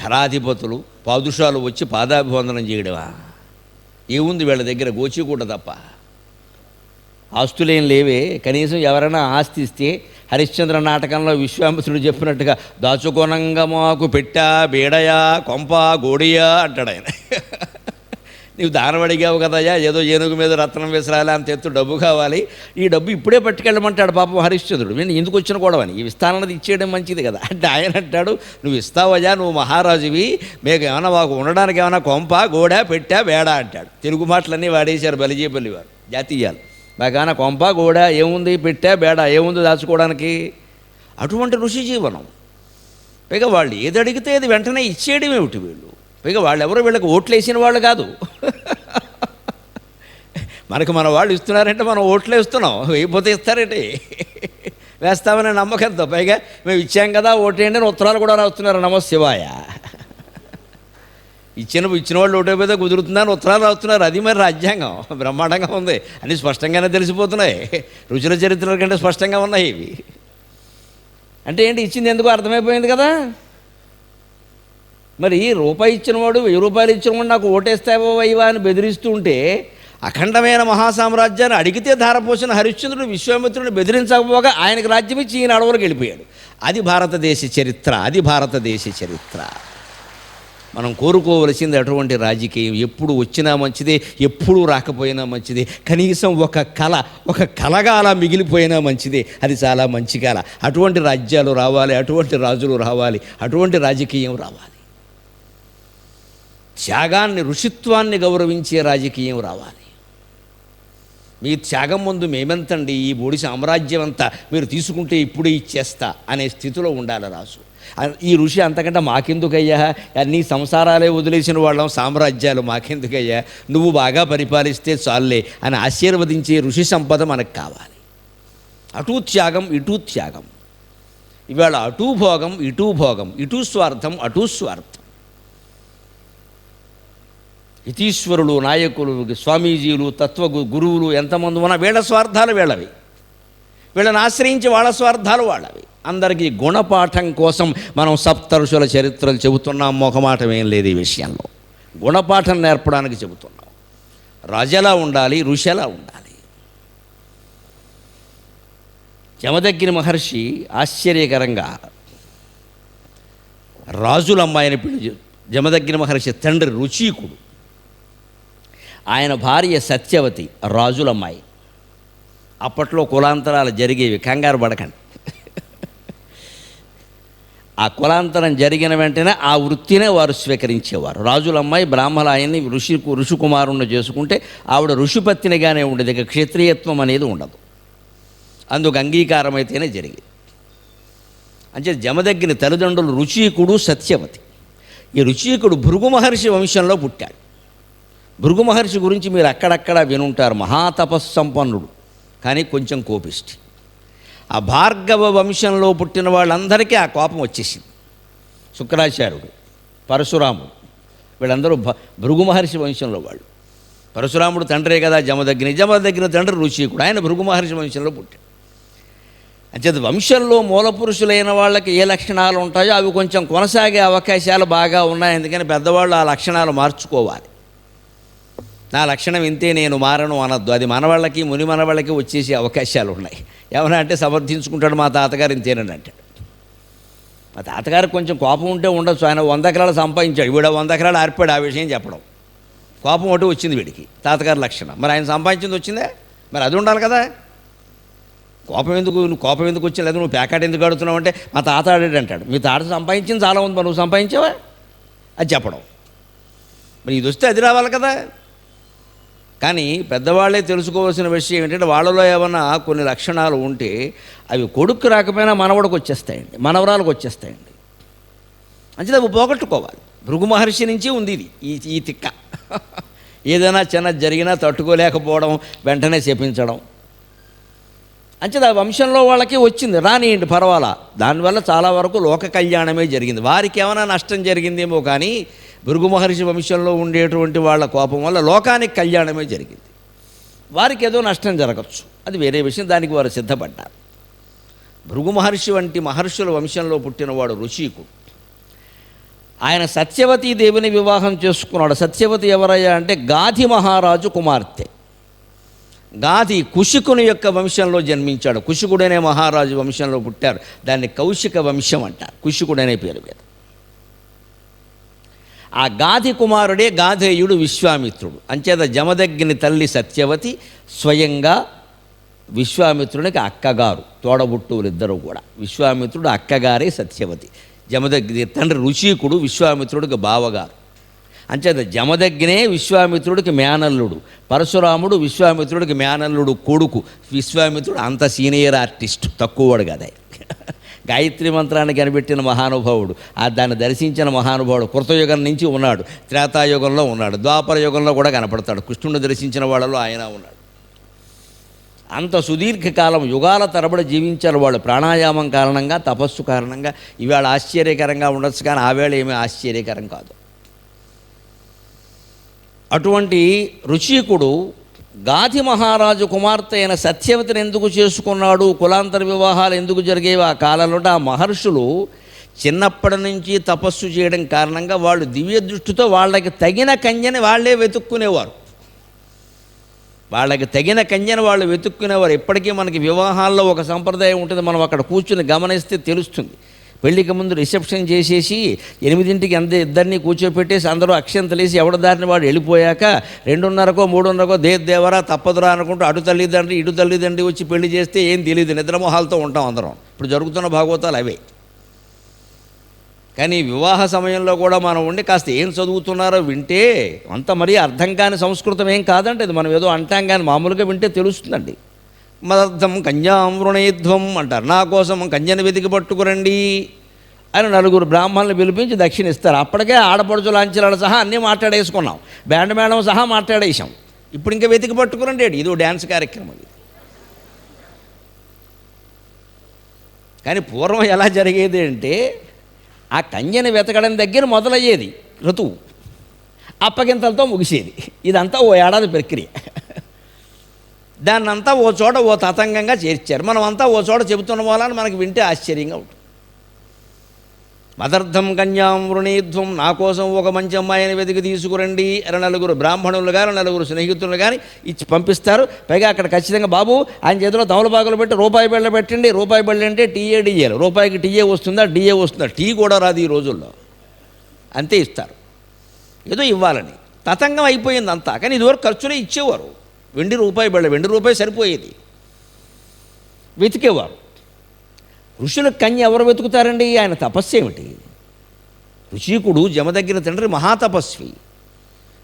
ధరాధిపతులు, పాదుషాలు వచ్చి పాదాభివందనం చేయడమా? ఏముంది వీళ్ళ దగ్గర? గోచికూట తప్ప ఆస్తులేం లేవే. కనీసం ఎవరైనా ఆస్తి ఇస్తే హరిశ్చంద్ర నాటకంలో విశ్వామిత్రుడు చెప్పినట్టుగా దాచుకోనంగా మాకు పెట్టా బేడయా కొంప గోడియా అంటాడు ఆయన. నీవు దానం అడిగావు కదయ్యా, ఏదో ఏనుగు మీద రత్నం వేసరాలి, అంత ఎత్తు డబ్బు కావాలి, ఈ డబ్బు ఇప్పుడే పట్టుకెళ్ళమంటాడు పాపం హరిశ్చంద్రుడు. నేను ఎందుకు వచ్చిన గొడవని, ఈ విస్తానది ఇచ్చేయడం మంచిది కదా అంటే ఆయన అంటాడు, నువ్వు ఇస్తావయ్యా, నువ్వు మహారాజువి, మీకు ఏమైనా మాకు ఉండడానికి ఏమైనా కొంప గోడా పెట్టా బేడా అంటాడు. తెలుగు మాటలన్నీ వాడేశారు బలిజేపల్లి వారు, జాతీయాలు. మాకేమైనా కొంప గోడా ఏముంది, పెట్టా బేడా ఏముంది దాచుకోవడానికి? అటువంటి ఋషి జీవనం. పైగా వాళ్ళు ఏది అడిగితే అది వెంటనే ఇచ్చేయడం ఏమిటి వీళ్ళు? పైగా వాళ్ళు ఎవరు వీళ్ళకి ఓట్లు వేసిన వాళ్ళు కాదు. మనకు మన వాళ్ళు ఇస్తున్నారంటే మనం ఓట్లు వేస్తున్నాం, వేయకపోతే ఇస్తారేంటి? వేస్తామనే నమ్మకంతో. పైగా మేము ఇచ్చాం కదా ఓటేయండి అని ఉత్తరాలు కూడా రాస్తున్నారు. నమశివాయ. ఇచ్చిన వాళ్ళు ఓటైపోతే కుదురుతుందని ఉత్తరాలు రాస్తున్నారు. అది మరి రాజ్యాంగం బ్రహ్మాండంగా ఉంది, అన్నీ స్పష్టంగానే తెలిసిపోతున్నాయి. రుచుల చరిత్రల కంటే స్పష్టంగా ఉన్నాయి ఇవి. అంటే ఏంటి, ఇచ్చింది ఎందుకు అర్థమైపోయింది కదా. మరి రూపాయి ఇచ్చినవాడు, 1000 రూపాయలు ఇచ్చినవాడు నాకు ఓటేస్తావో వైవా అని బెదిరిస్తూ ఉంటే, అఖండమైన మహాసామ్రాజ్యాన్ని అడిగితే ధారపోసిన హరిశ్చంద్రుడు విశ్వామిత్రుడిని బెదిరించకపోగా ఆయనకు రాజ్యం ఇచ్చి ఈయన అడవులకు వెళ్ళిపోయాడు. అది భారతదేశ చరిత్ర, అది భారతదేశ చరిత్ర. మనం కోరుకోవలసింది అటువంటి రాజకీయం. ఎప్పుడు వచ్చినా మంచిదే, ఎప్పుడూ రాకపోయినా మంచిదే, కనీసం ఒక కలగా అలా మిగిలిపోయినా మంచిదే. అది చాలా మంచి కల. అటువంటి రాజ్యాలు రావాలి, అటువంటి రాజులు రావాలి, అటువంటి రాజకీయం రావాలి. త్యాగాన్ని, ఋషిత్వాన్ని గౌరవించే రాజకీయం రావాలి. మీ త్యాగం ముందు మేమెంతండి, ఈ బోడి సామ్రాజ్యం అంతా మీరు తీసుకుంటే ఇప్పుడే ఇచ్చేస్తా అనే స్థితిలో ఉండాలి రాజు. ఈ ఋషి అంతకంటే మాకెందుకయ్యా, అన్ని సంసారాలే వదిలేసిన వాళ్ళం, సామ్రాజ్యాలు మాకెందుకయ్యా, నువ్వు బాగా పరిపాలిస్తే చాలులే అని ఆశీర్వదించే ఋషి సంపద మనకు కావాలి. అటూ త్యాగం, ఇటూ త్యాగం. ఇవాళ అటూ భోగం, ఇటూ భోగం, ఇటూ స్వార్థం, అటూ స్వార్థం. యతీశ్వరులు, నాయకులు, స్వామీజీలు, తత్వ గురువులు ఎంతమంది ఉన్నా వీళ్ళ స్వార్థాలు వీళ్ళవి, వీళ్ళని ఆశ్రయించి వాళ్ళ స్వార్థాలు వాళ్ళవి. అందరికీ గుణపాఠం కోసం మనం సప్తఋషుల చరిత్రలు చెబుతున్నాం. మొహమాటం ఏం లేదు ఈ విషయంలో. గుణపాఠం నేర్పడానికి చెబుతున్నాం. రాజెలా ఉండాలి, ఋషిలా ఉండాలి. జమదగ్ని మహర్షి ఆశ్చర్యకరంగా రాజుల అమ్మాయిని పెళ్లి. జమదగ్ని మహర్షి తండ్రి రుచీకుడు, ఆయన భార్య సత్యవతి రాజులమ్మాయి. అప్పట్లో కులాంతరాలు జరిగేవి, కంగారు పడకండి. ఆ కులాంతరం జరిగిన వెంటనే ఆ వృత్తినే వారు స్వీకరించేవారు. రాజులమ్మాయి బ్రాహ్మణ ఆయన్ని ఋషికుమారుణ్ణి చేసుకుంటే ఆవిడ ఋషిపత్నిగానే ఉండేది, ఇక క్షత్రియత్వం అనేది ఉండదు. అందుకు అంగీకారం అయితేనే జరిగేది. అంటే జమదగ్ని తల్లిదండ్రులు రుచీకుడు, సత్యవతి. ఈ రుచీకుడు భృగు మహర్షి వంశంలో పుట్టాడు. భృగు మహర్షి గురించి మీరు అక్కడక్కడ వినుంటారు. మహాతపస్సంపన్నుడు, కానీ కొంచెం కోపిష్టి. ఆ భార్గవ వంశంలో పుట్టిన వాళ్ళందరికీ ఆ కోపం వచ్చేసింది. శుక్రాచార్యుడు, పరశురాముడు, వీళ్ళందరూ భృగు మహర్షి వంశంలో వాళ్ళు. పరశురాముడు తండ్రే కదా జమదగ్ని, జమదగ్ని తండ్రి రుచీకుడు, ఆయన భృగు మహర్షి వంశంలో పుట్టాడు. అంచేత వంశంలో మూలపురుషులైన వాళ్ళకి ఏ లక్షణాలు ఉంటాయో అవి కొంచెం కొనసాగే అవకాశాలు బాగా ఉన్నాయి. అందుకని పెద్దవాళ్ళు ఆ లక్షణాలు మార్చుకోవాలి. నా లక్షణం ఇంతే, నేను మారను అనొద్దు. అది మనవాళ్ళకి, ముని మనవాళ్ళకి వచ్చేసే అవకాశాలు ఉన్నాయి. ఏమన్నా అంటే సమర్థించుకుంటాడు, మా తాతగారు ఇంతేనని అంటాడు. మా తాతగారికి కొంచెం కోపం ఉంటే ఉండొచ్చు. ఆయన 100 ఎకరాలు సంపాదించాడు, వీడు 100 ఎకరాలు ఆర్పాడు. ఆ విషయం చెప్పడం, కోపం ఒకటి వచ్చింది వీడికి, తాతగారి లక్షణం. మరి ఆయన సంపాదించింది వచ్చిందే, మరి అది ఉండాలి కదా. కోపం ఎందుకు వచ్చింది, లేదా నువ్వు ప్యాకెట్ ఎందుకు ఆడుతున్నావు అంటే మా తాత ఆడాడు అంటాడు. మీ తాత సంపాదించింది చాలా ఉంది, మరి నువ్వు సంపాదించావా అది చెప్పడం. మరి ఇది వస్తే అది రావాలి కదా. కానీ పెద్దవాళ్ళే తెలుసుకోవాల్సిన విషయం ఏంటంటే వాళ్ళలో ఏమన్నా కొన్ని లక్షణాలు ఉంటే అవి కొడుకు రాకపోయినా మనవడికి వచ్చేస్తాయండి, మనవరాలకు వచ్చేస్తాయండి. అంచేది అవి పోగొట్టుకోవాలి. భృగు మహర్షి నుంచి ఉంది ఇది, ఈ తిక్క. ఏదైనా చిన్నది జరిగినా తట్టుకోలేకపోవడం, వెంటనే శపించడం. అంచేది ఆ వంశంలో వాళ్ళకి వచ్చింది, రానియండి పర్వాలా. దానివల్ల చాలా వరకు లోక కళ్యాణమే జరిగింది. వారికి ఏమైనా నష్టం జరిగిందేమో కానీ భృగు మహర్షి వంశంలో ఉండేటువంటి వాళ్ళ కోపం వల్ల లోకానికి కళ్యాణమే జరిగింది. వారికి ఏదో నష్టం జరగచ్చు, అది వేరే విషయం, దానికి వారు సిద్ధపడ్డారు. భృగు మహర్షి వంటి మహర్షుల వంశంలో పుట్టినవాడు రుచీకుడు. ఆయన సత్యవతీదేవిని వివాహం చేసుకున్నాడు. సత్యవతి ఎవరయ్యా అంటే గాధి మహారాజు కుమార్తె. గాధి కుశికుని యొక్క వంశంలో జన్మించాడు. కుశికుడనే మహారాజు వంశంలో పుట్టారు. దాన్ని కౌశిక వంశం అంటారు, కుశికుడనే పేరు మీద. ఆ గాధి కుమారుడే గాధేయుడు విశ్వామిత్రుడు. అంచేత జమదగ్ని తల్లి సత్యవతి స్వయంగా విశ్వామిత్రునికి అక్కగారు, తోడబుట్టువులిద్దరూ కూడా. విశ్వామిత్రుడు అక్కగారే సత్యవతి. జమదగ్ని తండ్రి రుచీకుడు విశ్వామిత్రుడికి బావగారు. అంచేత జమదగ్నే విశ్వామిత్రుడికి మేనల్లుడు, పరశురాముడు విశ్వామిత్రుడికి మేనల్లుడు కొడుకు. విశ్వామిత్రుడు అంత సీనియర్ ఆర్టిస్ట్, తక్కువవాడు కదా. గాయత్రి మంత్రాన్ని కనిపెట్టిన మహానుభావుడు, దాన్ని దర్శించిన మహానుభావుడు. కృతయుగం నుంచి ఉన్నాడు, త్రేతాయుగంలో ఉన్నాడు, ద్వాపర యుగంలో కూడా కనపడతాడు. కృష్ణుని దర్శించిన వాళ్ళలో ఆయన ఉన్నాడు. అంత సుదీర్ఘకాలం యుగాల తరబడి జీవించారు వాళ్ళు. ప్రాణాయామం కారణంగా, తపస్సు కారణంగా. ఈవేళ ఆశ్చర్యకరంగా ఉండొచ్చు, కానీ ఆవేళ ఏమీ ఆశ్చర్యకరం కాదు. అటువంటి రుచీకుడు గాధి మహారాజు కుమార్తె అయిన సత్యవతిని ఎందుకు చేసుకున్నాడు, కులాంతర వివాహాలు ఎందుకు జరిగేవి ఆ కాలంలో? ఆ మహర్షులు చిన్నప్పటి నుంచి తపస్సు చేయడం కారణంగా వాళ్ళు దివ్య దృష్టితో వాళ్ళకి తగిన కన్యని వాళ్ళే వెతుక్కునేవారు. వాళ్ళకి తగిన కన్యను వాళ్ళు వెతుక్కునేవారు. ఇప్పటికీ మనకి వివాహాల్లో ఒక సంప్రదాయం ఉంటుంది, మనం అక్కడ కూర్చుని గమనిస్తే తెలుస్తుంది. పెళ్లికి ముందు రిసెప్షన్ చేసేసి 8ంటికి ఇద్దరిని కూర్చోపెట్టేసి అందరూ అక్షంతలేసి ఎవడ దారిని వాడు వెళ్ళిపోయాక 2:30కో 3:30కో దేవరా తప్పదురా అనుకుంటూ అటు తల్లిదండ్రి ఇటు తల్లిదండ్రి వచ్చి పెళ్లి చేస్తే ఏం తెలియదు, నిద్రమోహాలతో ఉంటాం అందరం. ఇప్పుడు జరుగుతున్న భాగవతాలు అవే. కానీ వివాహ సమయంలో కూడా మనం ఉండి కాస్త ఏం చదువుతున్నారో వింటే అంత మరీ అర్థం కాని సంస్కృతం ఏం కాదండి. అది మనం ఏదో అంటాం కానీ మామూలుగా వింటే తెలుస్తుందండి. మదర్థం కన్యామృణేధ్వం అంటారు. నా కోసం కన్యను వెతికి పట్టుకురండి అని 4 బ్రాహ్మణులు పిలిపించి దక్షిణ ఇస్తారు. అప్పటికే ఆడపడుచు లాంఛనాలు సహా అన్నీ మాట్లాడేసుకున్నాం, బ్యాండ్ మేడం సహా మాట్లాడేసాం. ఇప్పుడు ఇంకా వెతికి పట్టుకురండి, ఇది డ్యాన్స్ కార్యక్రమం. కానీ పూర్వం ఎలా జరిగేది అంటే ఆ కన్యని వెతకడం దగ్గర మొదలయ్యేది ఋతువు, అప్పగింతలతో ముగిసేది. ఇదంతా ఓ ఏడాది ప్రక్రియ. దాన్నంతా ఓ చోట ఓ తతంగంగా చేర్చారు. మనం అంతా ఓ చోట చెబుతున్న వాళ్ళని మనకి వింటే ఆశ్చర్యంగా ఉంటుంది. మదర్థం కన్యామృణీధ్వం, నా కోసం ఒక మంచి అమ్మాయిని వెతికి తీసుకురండి అని 4 బ్రాహ్మణులు కానీ 4 స్నేహితులు కానీ ఇచ్చి పంపిస్తారు. పైగా అక్కడ ఖచ్చితంగా బాబు ఆయన చేతిలో తమలపాకులు పెట్టి రూపాయి బిళ్ళ పెట్టండి. రూపాయి బిళ్ళ అంటే టీఏ డిఏలు, రూపాయికి టీఏ వస్తుందా డిఏ వస్తుందా, టీ కూడా రాదు ఈ రోజుల్లో, అంతే ఇస్తారు. ఏదో ఇవ్వాలని తతంగం అయిపోయింది అంతా. కానీ ఇదివరకు ఖర్చులే ఇచ్చేవారు. వెండి రూపాయి బిళ్ళ, వెండి రూపాయి సరిపోయేది, వెతికేవారు. ఋషులకు కన్య ఎవరు వెతుకుతారండి? ఆయన తపస్సు ఏమిటి? ఋషికుడు జమదగ్ని తండ్రి మహాతపస్వి.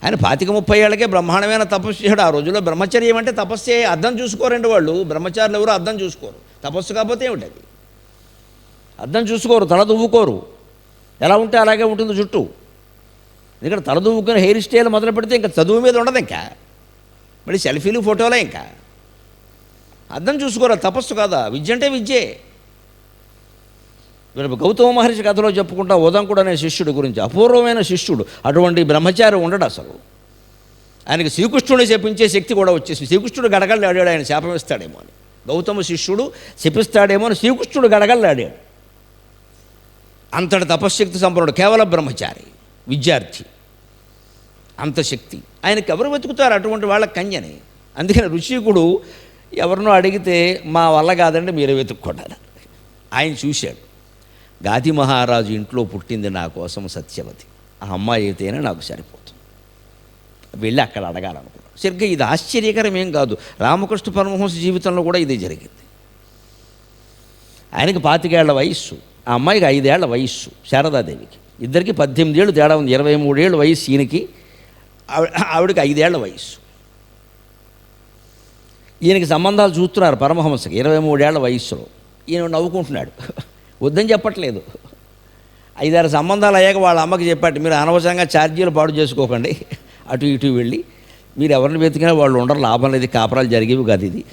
ఆయన 25-30 ఏళ్ళకే బ్రహ్మాండమైన తపస్సు చేయడు. ఆ రోజుల్లో బ్రహ్మచర్యం అంటే తపస్సే. అర్థం చూసుకోరండి వాళ్ళు, బ్రహ్మచారులు ఎవరు అర్థం చూసుకోరు. తపస్సు కాకపోతే ఏమిటది? అద్దం చూసుకోరు, తల దువ్వుకోరు. ఎలా ఉంటే అలాగే ఉంటుంది జుట్టు. ఎందుకంటే తల దువ్వుకొని హెయిర్ స్టైల్ మొదలు పెడితే ఇంకా చదువు మీద ఉండదు, ఇంకా మళ్ళీ సెల్ఫీలు ఫోటోలే. ఇంకా అద్దం చూసుకోరా, తపస్సు కాదా? విద్య అంటే విద్యే. గౌతమ మహర్షి కథలో చెప్పుకుంటా ఉదంకుడు అనే శిష్యుడి గురించి. అపూర్వమైన శిష్యుడు, అటువంటి బ్రహ్మచారి ఉండడు అసలు. ఆయనకి శ్రీకృష్ణుడిని శపించే శక్తి కూడా వచ్చేసి శ్రీకృష్ణుడు గడగళ్ళాడాడు ఆయన శాపం ఇస్తాడేమో అని. గౌతమ శిష్యుడు శపిస్తాడేమో అని శ్రీకృష్ణుడు గడగళ్ళాడాడు. అంతటి తపశ్శక్తి సంపన్నుడు, కేవలం బ్రహ్మచారి, విద్యార్థి. అంత శక్తి ఆయనకి ఎవరు వెతుకుతారు? అటువంటి వాళ్ళ కన్యని. అందుకని ఋషికుడు ఎవరినో అడిగితే మా వల్ల కాదండి, మీరే వెతుక్కోండి. ఆయన చూశాడు, గాది మహారాజు ఇంట్లో పుట్టింది నా కోసం సత్యవతి, ఆ అమ్మాయి అయితేనే నాకు సరిపోతుంది. వెళ్ళి అక్కడ అడగాలనుకున్నాను. సరిగ్గా ఇది ఆశ్చర్యకరం ఏం కాదు, రామకృష్ణ పరమహంస జీవితంలో కూడా ఇదే జరిగింది. ఆయనకి 25 ఏళ్ల వయస్సు, ఆ అమ్మాయికి 5 ఏళ్ల వయస్సు శారదాదేవికి. ఇద్దరికి 18 ఏళ్ళు తేడా ఉంది. 23 ఏళ్ళు వయస్సు ఈయనకి, ఆవిడకి 5 ఏళ్ల వయస్సు. ఈయనకి సంబంధాలు చూస్తున్నారు పరమహంసకి 23 ఏళ్ల వయస్సులో. ఈయన నవ్వుకుంటున్నాడు, వద్దని చెప్పట్లేదు. 5-6 సంబంధాలు అయ్యాక వాళ్ళ అమ్మకి చెప్పాడు, మీరు అనవసరంగా ఛార్జీలు పాడు చేసుకోకండి, అటు ఇటు వెళ్ళి మీరు ఎవరిని వెతికినా వాళ్ళు ఉండరు, లాభం లేదు, కాపురాలు జరిగేవి కాదు. ఇది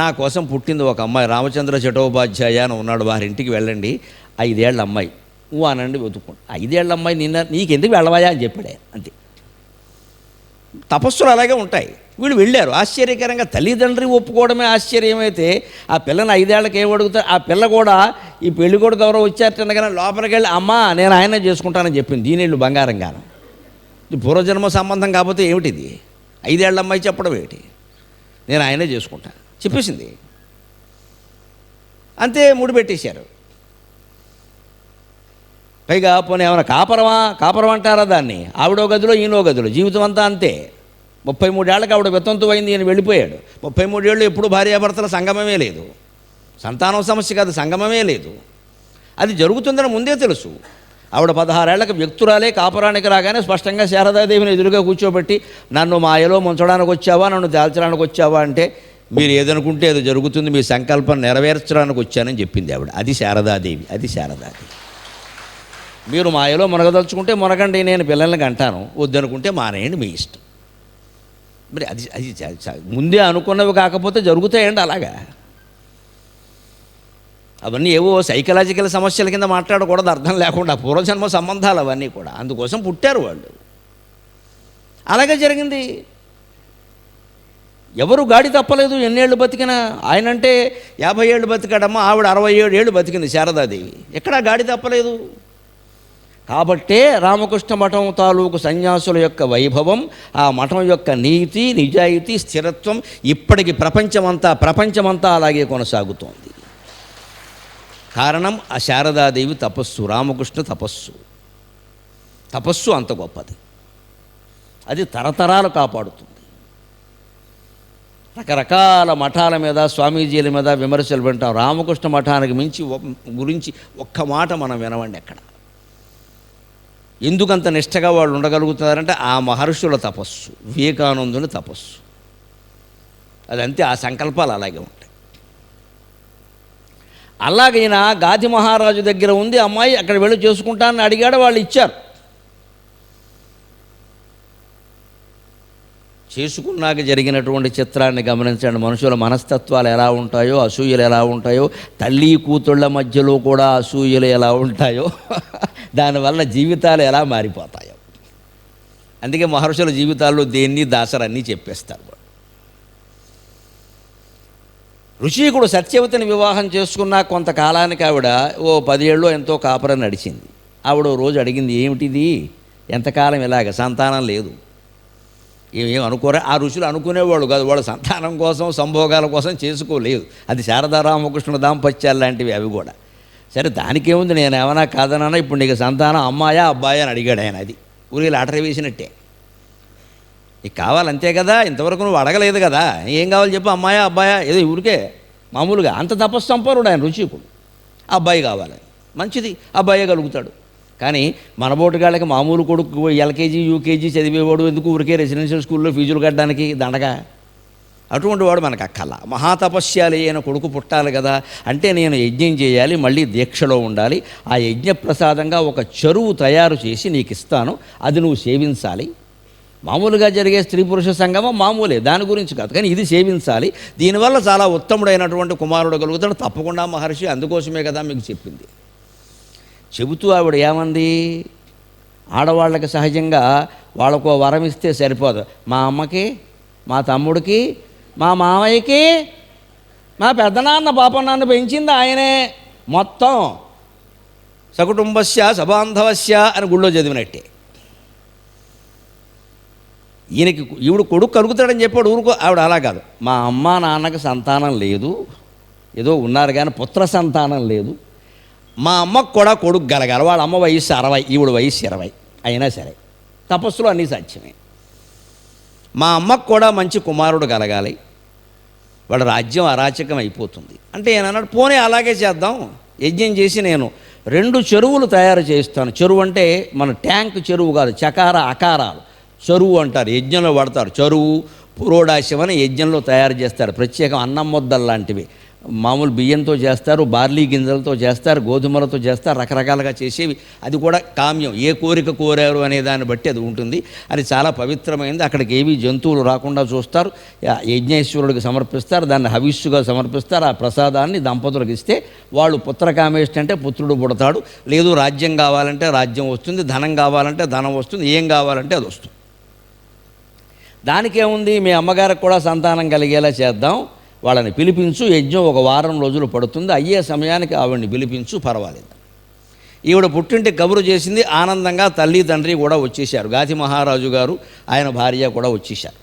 నా కోసం పుట్టింది ఒక అమ్మాయి, రామచంద్ర చటోపాధ్యాయ అని ఉన్నాడు, వారింటికి వెళ్ళండి, 5 ఏళ్ల అమ్మాయి, అనండి వెతుక్కోండి. 5 ఏళ్ల అమ్మాయి నీకెందుకు వెళ్ళవాయా అని చెప్పాడే. అంతే. తపస్సులు అలాగే ఉంటాయి. వీళ్ళు వెళ్ళారు. ఆశ్చర్యకరంగా తల్లిదండ్రి ఒప్పుకోవడమే ఆశ్చర్యమైతే ఆ పిల్లని 5 ఏళ్ళకి ఏం అడుగుతారు? ఆ పిల్ల కూడా ఈ పెళ్లి కొడుకు ఎవరో వచ్చారనగానే లోపలికి వెళ్ళి అమ్మా నేను ఆయనే చేసుకుంటానని చెప్పింది. దీనిళ్ళు బంగారంగాను. ఇది పూర్వజన్మ సంబంధం కాకపోతే ఏమిటిది? 5 ఏళ్ల అమ్మాయి చెప్పడం ఏమిటి? నేను ఆయనే చేసుకుంటా చెప్పేసింది. అంతే, ముడి పెట్టేశారు. పైగా పోనీ ఏమైనా కాపరం అంటారా దాన్ని? ఆవిడో గదిలో ఈయనో గదిలో, జీవితం అంతా అంతే. 33 ఏళ్ళకి ఆవిడ వితంతు అయింది, ఈయన వెళ్ళిపోయాడు. 33 ఏళ్ళు ఎప్పుడు భార్యాభర్తల సంగమమే లేదు. సంతానం సమస్య కాదు, సంగమమే లేదు. అది జరుగుతుందని ముందే తెలుసు. ఆవిడ 16 ఏళ్లకు వ్యక్తురాలే కాపురానికి రాగానే స్పష్టంగా శారదాదేవిని ఎదురుగా కూర్చోబెట్టి, నన్ను మాయలో ముంచడానికి వచ్చావా, నన్ను దాల్చడానికి వచ్చావా అంటే, మీరు ఏదనుకుంటే ఏదో జరుగుతుంది, మీ సంకల్పం నెరవేర్చడానికి వచ్చానని చెప్పింది ఆవిడ. అది శారదాదేవి. మీరు మాయలో మునగదలుచుకుంటే మునగండి, నేను పిల్లల్ని అంటాను, వద్దనుకుంటే మానేయండి, మీ ఇష్టం. మరి అది ముందే అనుకున్నవి కాకపోతే జరుగుతాయండి అలాగా. అవన్నీ ఏవో సైకలాజికల్ సమస్యల కింద మాట్లాడకూడదు, అర్థం లేకుండా. పూర్వజన్మ సంబంధాలు అవన్నీ కూడా. అందుకోసం పుట్టారు వాళ్ళు. అలాగే జరిగింది. ఎవరు గాడి తప్పలేదు. ఎన్నేళ్ళు బతికినా. ఆయనంటే 50 ఏళ్ళు బతికాడమ్మా, ఆవిడ 67 ఏళ్ళు బతికింది శారదాదేవి. ఎక్కడా గాడి తప్పలేదు. కాబట్టే రామకృష్ణ మఠం తాలూకు సన్యాసుల యొక్క వైభవం, ఆ మఠం యొక్క నీతి, నిజాయితీ, స్థిరత్వం ఇప్పటికి ప్రపంచమంతా అలాగే కొనసాగుతోంది. కారణం ఆ శారదాదేవి తపస్సు, రామకృష్ణ తపస్సు అంత గొప్పది. అది తరతరాలు కాపాడుతుంది. రకరకాల మఠాల మీద, స్వామీజీల మీద విమర్శలు వింటాం. రామకృష్ణ మఠానికి గురించి ఒక్క మాట మనం వినవండి ఎక్కడ. ఎందుకంత నిష్టగా వాళ్ళు ఉండగలుగుతున్నారంటే ఆ మహర్షుల తపస్సు, వివేకానందుని తపస్సు. అదంతే, ఆ సంకల్పాలు అలాగే ఉంటాయి. అలాగైనా గాది మహారాజు దగ్గర ఉంది అమ్మాయి, అక్కడ వెళ్ళి చేసుకుంటానని అడిగాడు, వాళ్ళు ఇచ్చారు. చేసుకున్నాక జరిగినటువంటి చిత్రాన్ని గమనించండి. మనుషుల మనస్తత్వాలు ఎలా ఉంటాయో, అసూయలు ఎలా ఉంటాయో, తల్లి కూతుళ్ళ మధ్యలో కూడా అసూయలు ఎలా ఉంటాయో, దానివల్ల జీవితాలు ఎలా మారిపోతాయో. అందుకే మహర్షుల జీవితాల్లో దేన్ని దాసరన్నీ చెప్పేస్తారు. ఋషికుడు సత్యవతిని వివాహం చేసుకున్న కొంతకాలానికి ఆవిడ 10 ఏళ్ళు ఎంతో కాపురం నడిచింది. ఆవిడ రోజు అడిగింది, ఏమిటిది, ఎంతకాలం ఇలాగ, సంతానం లేదు, ఏం అనుకోరా? ఆ ఋషులు అనుకునేవాళ్ళు కాదు, వాళ్ళు సంతానం కోసం సంభోగాల కోసం చేసుకోలేదు. అది శారదా రామకృష్ణ దాంపత్యాలు లాంటివి అవి కూడా. సరే దానికేముంది, నేను ఏమన్నా కాదన్నా, ఇప్పుడు నీకు సంతానం అమ్మాయా అబ్బాయా అని అడిగాడు ఆయన. అది ఊరికి లాటరీ వేసినట్టే. నీకు కావాలంతే కదా, ఇంతవరకు నువ్వు అడగలేదు కదా, ఏం కావాలి చెప్పు, అమ్మాయా అబ్బాయా, ఏదో ఊరికే మామూలుగా. అంత తపస్సంపరుడు ఆయన ఋషికుడు. అబ్బాయి కావాలి, మంచిది, అబ్బాయే కలుగుతాడు. కానీ మనబోటుగాళ్ళకి మామూలు కొడుకు LKG UKG చదివేవాడు ఎందుకు ఊరికే రెసిడెన్షియల్ స్కూల్లో ఫీజులు కట్టడానికి దండగా? అటువంటి వాడు మనకు అక్కల. మహాతపస్యాలి అయిన కొడుకు పుట్టాలి కదా, అంటే నేను యజ్ఞం చేయాలి, మళ్ళీ దీక్షలో ఉండాలి, ఆ యజ్ఞ ప్రసాదంగా ఒక చెరువు తయారు చేసి నీకు ఇస్తాను, అది నువ్వు సేవించాలి. మామూలుగా జరిగే స్త్రీ పురుష సంగమం మామూలే, దాని గురించి కాదు, కానీ ఇది సేవించాలి, దీనివల్ల చాలా ఉత్తముడైనటువంటి కుమారుడు కలుగుతాడు. తప్పకుండా మహర్షి, అందుకోసమే కదా మీకు చెప్పింది. చెబుతూ ఆవిడ ఏమంది, ఆడవాళ్ళకి సహజంగా వాళ్ళకో వరం ఇస్తే సరిపోదు. మా అమ్మకి, మా తమ్ముడికి, మా మామయ్యకి, మా పెద్దనాన్న పాపం నన్ను పెంచింది ఆయనే, మొత్తం సకుటుంబస్య సబాంధవస్య అని గుళ్ళో చదివినట్టే. ఈవిడ కొడుకు కలుగుతాడని చెప్పాడు ఊరుకో. ఆవిడ అలా కాదు, మా అమ్మ నాన్నకి సంతానం లేదు, ఏదో ఉన్నారు కానీ పుత్ర సంతానం లేదు, మా అమ్మకు కూడా కొడుకు కలగాలి. వాళ్ళ అమ్మ వయసు 60, ఈవిడ వయసు 20, అయినా సరే తపస్సులో అన్నీ సాధ్యమే. మా అమ్మకు కూడా మంచి కుమారుడు కలగాలి, వాళ్ళ రాజ్యం అరాచకం అయిపోతుంది అంటే ఏమన్నాడు, పోనీ అలాగే చేద్దాం, యజ్ఞం చేసి నేను 2 చెరువులు తయారు చేస్తాను. చెరువు అంటే మన ట్యాంక్ చెరువు కాదు, చకార అకారాలు చెరువు అంటారు, యజ్ఞంలో వాడతారు. చెరువు పురోడాశం అని యజ్ఞంలో తయారు చేస్తారు, ప్రత్యేకం అన్నం ముద్దలు లాంటివి. మామూలు బియ్యంతో చేస్తారు, బార్లీ గింజలతో చేస్తారు, గోధుమలతో చేస్తారు, రకరకాలుగా చేసేవి. అది కూడా కామ్యం, ఏ కోరిక కోరారు అనే దాన్ని బట్టి అది ఉంటుంది. అది చాలా పవిత్రమైంది. అక్కడికి ఏవి జంతువులు రాకుండా చూస్తారు, యజ్ఞేశ్వరుడికి సమర్పిస్తారు, దాన్ని హవిస్సుగా సమర్పిస్తారు. ఆ ప్రసాదాన్ని దంపతులకు ఇస్తే వాళ్ళు పుత్రకామేష్టి అంటే పుత్రుడు పుడతాడు, లేదు రాజ్యం కావాలంటే రాజ్యం వస్తుంది, ధనం కావాలంటే ధనం వస్తుంది, ఏం కావాలంటే అది వస్తుంది. దానికేముంది, మీ అమ్మగారికి కూడా సంతానం కలిగేలా చేద్దాం, వాళ్ళని పిలిపించు, యజ్ఞం 1 వారం రోజులు పడుతుంది, అయ్యే సమయానికి ఆవిడ్ని పిలిపించు, పర్వాలేదు. ఈవిడ పుట్టింటి కబురు చేసింది, ఆనందంగా తల్లి తండ్రి కూడా వచ్చేశారు. గాది మహారాజు గారు ఆయన భార్య కూడా వచ్చేశారు.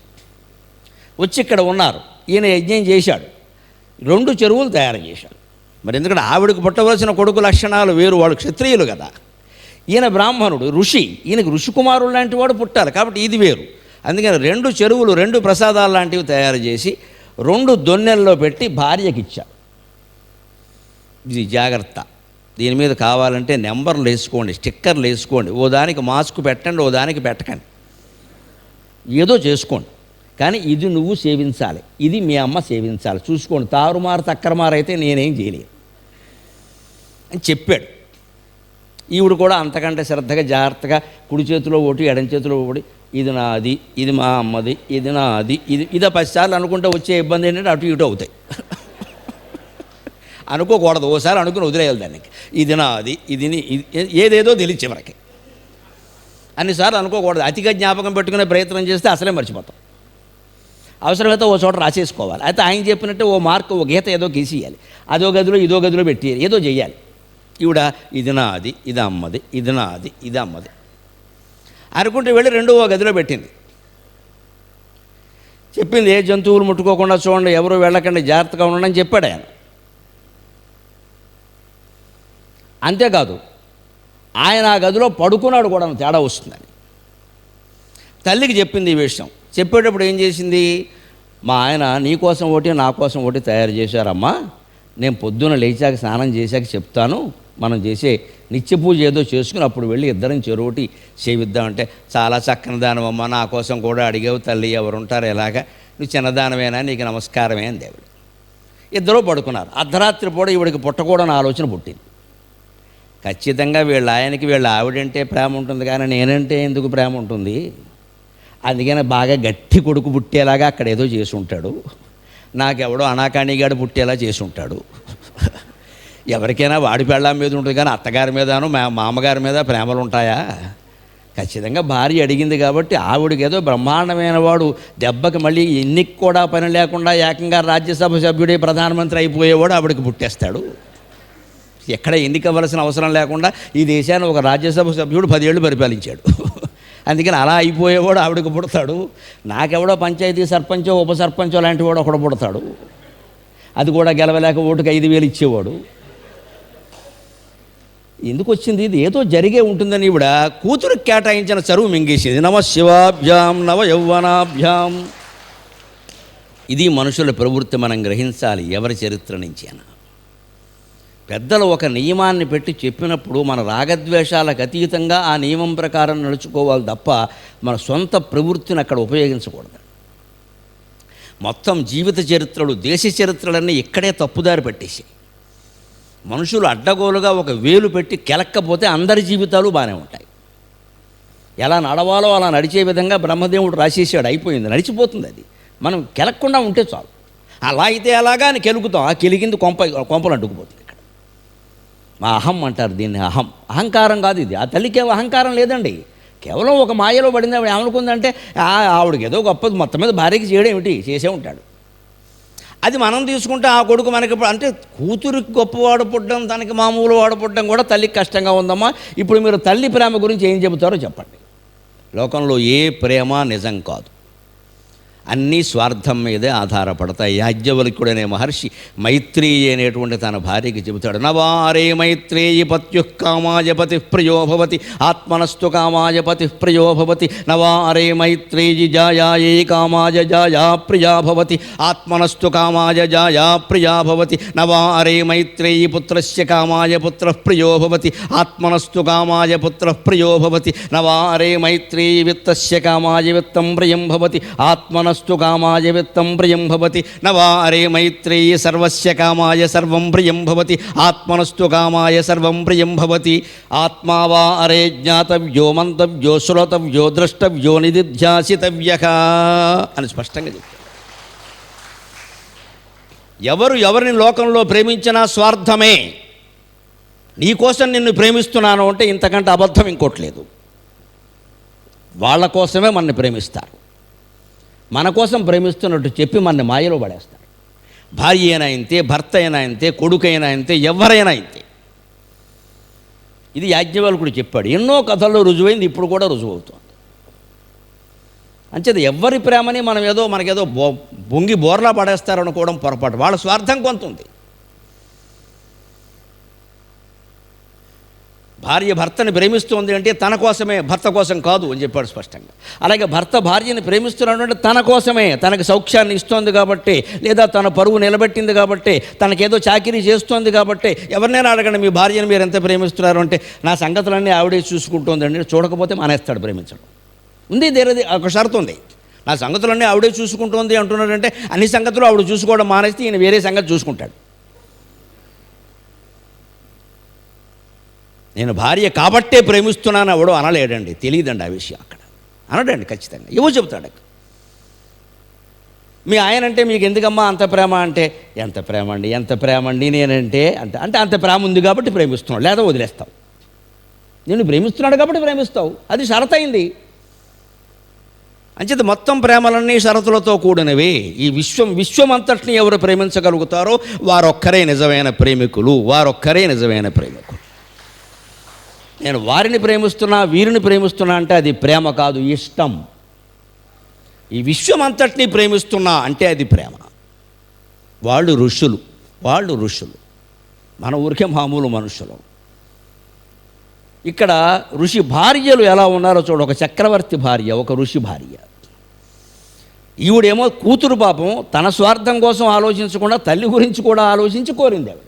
వచ్చి ఇక్కడ ఉన్నారు. ఈయన యజ్ఞం చేశాడు, 2 చెరువులు తయారు చేశాడు. మరి ఎందుకంటే ఆవిడకు పుట్టవలసిన కొడుకు లక్షణాలు వేరు, వాళ్ళు క్షత్రియులు కదా. ఈయన బ్రాహ్మణుడు, ఋషి, ఈయనకి ఋషికుమారుడు లాంటి వాడు పుట్టాలి, కాబట్టి ఇది వేరు. అందుకని 2 చెరువులు, 2 ప్రసాదాలు లాంటివి తయారు చేసి 2 దొన్నెల్లో పెట్టి భార్యకి ఇచ్చాడు. ఇది జాగ్రత్త, దీని మీద కావాలంటే నెంబర్లు వేసుకోండి, స్టిక్కర్లు వేసుకోండి, ఓ దానికి మాస్క్ పెట్టండి, ఓ దానికి పెట్టకండి, ఏదో చేసుకోండి, కానీ ఇది నువ్వు సేవించాలి, ఇది మీ అమ్మ సేవించాలి, చూసుకోండి, తారుమారు తక్కరమారు అయితే నేనేం చేయలేను అని చెప్పాడు. ఈవిడ కూడా అంతకంటే శ్రద్ధగా జాగ్రత్తగా కుడి చేతిలో ఒకటి ఎడం చేతిలో ఒకటి, ఇది నాది, ఇది మా అమ్మది, ఇది నాది, ఇదే 10 సార్లు అనుకుంటే వచ్చే ఇబ్బంది ఏంటంటే అటు ఇటు అవుతాయి. అనుకోకూడదు, ఓసారి అనుకుని వదిలేయాలి దానికి. ఇది నాది, ఇది ఏదేదో తెలియదు చివరికి. అన్నిసార్లు అనుకోకూడదు, అతిగా జ్ఞాపకం పెట్టుకునే ప్రయత్నం చేస్తే అసలే మర్చిపోతాం. అవసరమైతే ఓ చోట రాసేసుకోవాలి. అయితే ఆయన చెప్పినట్టు ఓ మార్క్, ఓ గీత ఏదో గీసేయాలి, అదో గదిలో ఇదో గదిలో పెట్టేయాలి, ఏదో చెయ్యాలి. ఈవిడ ఇది నాది, ఇది అమ్మది, ఇది నాది, ఇది అమ్మది అనుకుంటూ వెళ్ళి 2వ గదిలో పెట్టింది. చెప్పింది, ఏ జంతువులు ముట్టుకోకుండా చూడండి, ఎవరు వెళ్ళకండి, జాగ్రత్తగా ఉండండి అని చెప్పాడు ఆయన. అంతేకాదు ఆయన ఆ గదిలో పడుకున్నాడు కూడా, తేడా వస్తుందని తల్లికి చెప్పింది ఈ విషయం. చెప్పేటప్పుడు ఏం చేసింది, మా ఆయన నీ కోసం ఒకటి నా కోసం ఒకటి తయారు చేశారమ్మా, నేను పొద్దున లేచాక స్నానం చేశాక చెప్తాను, మనం చేసే నిత్య పూజ ఏదో చేసుకుని అప్పుడు వెళ్ళి ఇద్దరం చెరువుటి సేవిద్దామంటే, చాలా చక్కని దానమమ్మ, నా కోసం కూడా అడిగావు తల్లి, ఎవరుంటారు ఎలాగా, నువ్వు చిన్నదానమేనా, నీకు నమస్కారమే అని దేవుడు. ఇద్దరూ పడుకున్నారు. అర్ధరాత్రి పూట ఈవిడికి పుట్టకూడని ఆలోచన పుట్టింది. ఖచ్చితంగా వీళ్ళ ఆయనకి వీళ్ళ ఆవిడంటే ప్రేమ ఉంటుంది, కానీ నేనంటే ఎందుకు ప్రేమ ఉంటుంది, అందుకని బాగా గట్టి కొడుకు పుట్టేలాగా అక్కడ ఏదో చేసి ఉంటాడు, నాకెవడో అనాకాణిగాడు పుట్టేలా చేసి ఉంటాడు. ఎవరికైనా వాడి పెళ్ళాం మీద ఉంటుంది, కానీ అత్తగారి మీదను మామగారి మీద ప్రేమలు ఉంటాయా? ఖచ్చితంగా భార్య అడిగింది కాబట్టి ఆవిడికి ఏదో బ్రహ్మాండమైన వాడు, దెబ్బకి మళ్ళీ ఎన్నిక కూడా పని లేకుండా ఏకంగా రాజ్యసభ సభ్యుడే ప్రధానమంత్రి అయిపోయేవాడు ఆవిడికి పుట్టేస్తాడు. ఎక్కడ ఎన్నికవ్వాల్సిన అవసరం లేకుండా ఈ దేశాన్ని ఒక రాజ్యసభ సభ్యుడు 10 ఏళ్ళు పరిపాలించాడు. అందుకని అలా అయిపోయేవాడు ఆవిడకి పుడతాడు. నాకెవడో పంచాయతీ సర్పంచో ఉప సర్పంచో లాంటి వాడు ఒకడు పుడతాడు, అది కూడా గెలవలేక ఓటుకు 5,000 ఇచ్చేవాడు. ఎందుకు వచ్చింది, ఇది ఏదో జరిగే ఉంటుందని ఈవిడ కూతురికి కేటాయించిన చరువు మింగేసేది. నమ శివాభ్యాం నవ యౌవనాభ్యాం. ఇది మనుషుల ప్రవృత్తి, మనం గ్రహించాలి ఎవరి చరిత్ర నుంచి అయినా. పెద్దలు ఒక నియమాన్ని పెట్టి చెప్పినప్పుడు మన రాగద్వేషాలకు అతీతంగా ఆ నియమం ప్రకారం నడుచుకోవాలి తప్ప మన సొంత ప్రవృత్తిని అక్కడ ఉపయోగించకూడదు. మొత్తం జీవిత చరిత్రలు, దేశ చరిత్రలన్నీ ఇక్కడే తప్పుదారి పట్టేసాయి. మనుషులు అడ్డగోలుగా ఒక వేలు పెట్టి కెలక్కపోతే అందరి జీవితాలు బాగానే ఉంటాయి. ఎలా నడవాలో అలా నడిచే విధంగా బ్రహ్మదేవుడు రాసేసాడు, అయిపోయింది, నడిచిపోతుంది. అది మనం కెలక్కుండా ఉంటే చాలు. అలా అయితే అలాగా అని కెలుకుతాం, ఆ కెలిగింది కొంపలు అడ్డుకుపోతుంది. ఇక్కడ మా అహం అంటారు దీన్ని. అహంకారం కాదు ఇది. ఆ తల్లికి అహంకారం లేదండి, కేవలం ఒక మాయలో పడింది. ఆవిడ ఏమనుకుందంటే ఆవిడకి ఏదో గొప్పది, మొత్తం మీద భార్యకి చేయడం ఏమిటి, చేసే ఉంటాడు. అది మనం తీసుకుంటే ఆ కొడుకు మనకి అంటే కూతురికి గొప్పవాడు పుట్టడం, తనకి మామూలు వాడు పుట్టడం కూడా తల్లికి కష్టంగా ఉందమ్మా. ఇప్పుడు మీరు తల్లి ప్రేమ గురించి ఏం చెబుతారో చెప్పండి. లోకంలో ఏ ప్రేమ నిజం కాదు, అన్నీ స్వార్థం మీదే ఆధారపడతాయి. యాజ్ఞవల్క్యుడనే మహర్షి మైత్రేయి అనేటువంటి తన భార్యకి చెబుతాడు, నవారే మైత్రేయి పత్యుః కామాయ పతిః ప్రియో భవతి ఆత్మనస్తు కామాయ పతిః ప్రియో భవతి నవారే మైత్రేయి జాయాయే కామాయ జాయా ప్రియా భవతి ఆత్మనస్తు కామాయ జాయా ప్రియా భవతి నవారే మైత్రేయి పుత్రస్య కామాయ పుత్రః ప్రియో భవతి ఆత్మనస్తు కామాయ పుత్రః ప్రియో భవతి నవారే మైత్రేయి విత్తస్య కామాయ విత్తం ప్రియం భవతి ఆత్మనస్తు కామాయ విత్తం ప్రియం భవతి నవారే మైత్రేయి సర్వస్య కామాయ సర్వం ప్రియం భవతి ఆత్మనస్తు కామాయ సర్వం ప్రియం భవతి ఆత్మా వా అరే జ్ఞాతవ్యో మంతవ్యో శ్రోతవ్యో ద్రష్టవ్యో నిదిధ్యాసితవ్యః అని స్పష్టంగా చెప్తారు. ఎవరిని లోకంలో ప్రేమించినా స్వార్థమే. నీకోసం నిన్ను ప్రేమిస్తున్నాను అంటే ఇంతకంటే అబద్ధం ఇంకోట్లేదు. వాళ్ళ కోసమే మనని ప్రేమిస్తారు, మన కోసం ప్రేమిస్తున్నట్టు చెప్పి మనని మాయలో పడేస్తారు. భార్య అయినా ఇంతే, భర్త అయినా ఇంతే, కొడుకైనా ఇంతే, ఎవరైనా ఇంతే. ఇది యాజ్ఞవల్కుడు చెప్పాడు. ఎన్నో కథల్లో రుజువైంది, ఇప్పుడు కూడా రుజువు అవుతుంది. అంచేది ఎవరి ప్రేమని మనం మనకేదో బొంగి బోర్లా పడేస్తారనుకోవడం పొరపాటు. వాళ్ళ స్వార్థం కొంత ఉంది. భార్య భర్తని ప్రేమిస్తోంది అంటే తన కోసమే, భర్త కోసం కాదు అని చెప్పాడు స్పష్టంగా. అలాగే భర్త భార్యని ప్రేమిస్తున్నాడు అంటే తన కోసమే, తనకు సౌఖ్యాన్ని ఇస్తోంది కాబట్టి, లేదా తన పరువు నిలబెట్టింది కాబట్టి, తనకేదో చాకిరీ చేస్తోంది కాబట్టి. ఎవరినైనా అడగండి, మీ భార్యను మీరు ఎంత ప్రేమిస్తున్నారు అంటే, నా సంగతులన్నీ ఆవిడే చూసుకుంటోందండి. చూడకపోతే మానేస్తాడు ప్రేమించడం. ఉంది దేరది ఒక షరతు ఉంది. నా సంగతులన్నీ ఆవిడే చూసుకుంటోంది అంటున్నాడంటే అన్ని సంగతులు ఆవిడ చూసుకోవడం మానేస్తే ఈయన వేరే సంగతి చూసుకుంటాడు. నేను భార్య కాబట్టే ప్రేమిస్తున్నాను ఎవడో అనలేడండి, తెలియదండి ఆ విషయం. అక్కడ అనడండి, ఖచ్చితంగా ఏవో చెబుతాడు. మీ ఆయన అంటే మీకు ఎందుకమ్మా అంత ప్రేమ అంటే, ఎంత ప్రేమ అండి నేనంటే అంత ప్రేమ ఉంది కాబట్టి ప్రేమిస్తున్నాడు, లేదా వదిలేస్తావు. నేను ప్రేమిస్తున్నాడు కాబట్టి ప్రేమిస్తావు, అది షరతయింది. అంచేత మొత్తం ప్రేమలన్నీ షరతులతో కూడినవి. ఈ విశ్వం అంతటిని ఎవరు ప్రేమించగలుగుతారో వారొక్కరే నిజమైన ప్రేమికులు, వారొక్కరే నిజమైన ప్రేమికులు. నేను వారిని ప్రేమిస్తున్నా, వీరిని ప్రేమిస్తున్నా అంటే అది ప్రేమ కాదు, ఇష్టం. ఈ విశ్వం అంతటినీ ప్రేమిస్తున్నా అంటే అది ప్రేమ. వాళ్ళు ఋషులు, మన ఊరికే మామూలు మనుషులు. ఇక్కడ ఋషి భార్యలు ఎలా ఉన్నారో చూడ. ఒక చక్రవర్తి భార్య, ఒక ఋషి భార్య. ఈవిడేమో కూతురు పాపం తన స్వార్థం కోసం ఆలోచించకుండా తల్లి గురించి కూడా ఆలోచించి కోరింది. ఆవిడ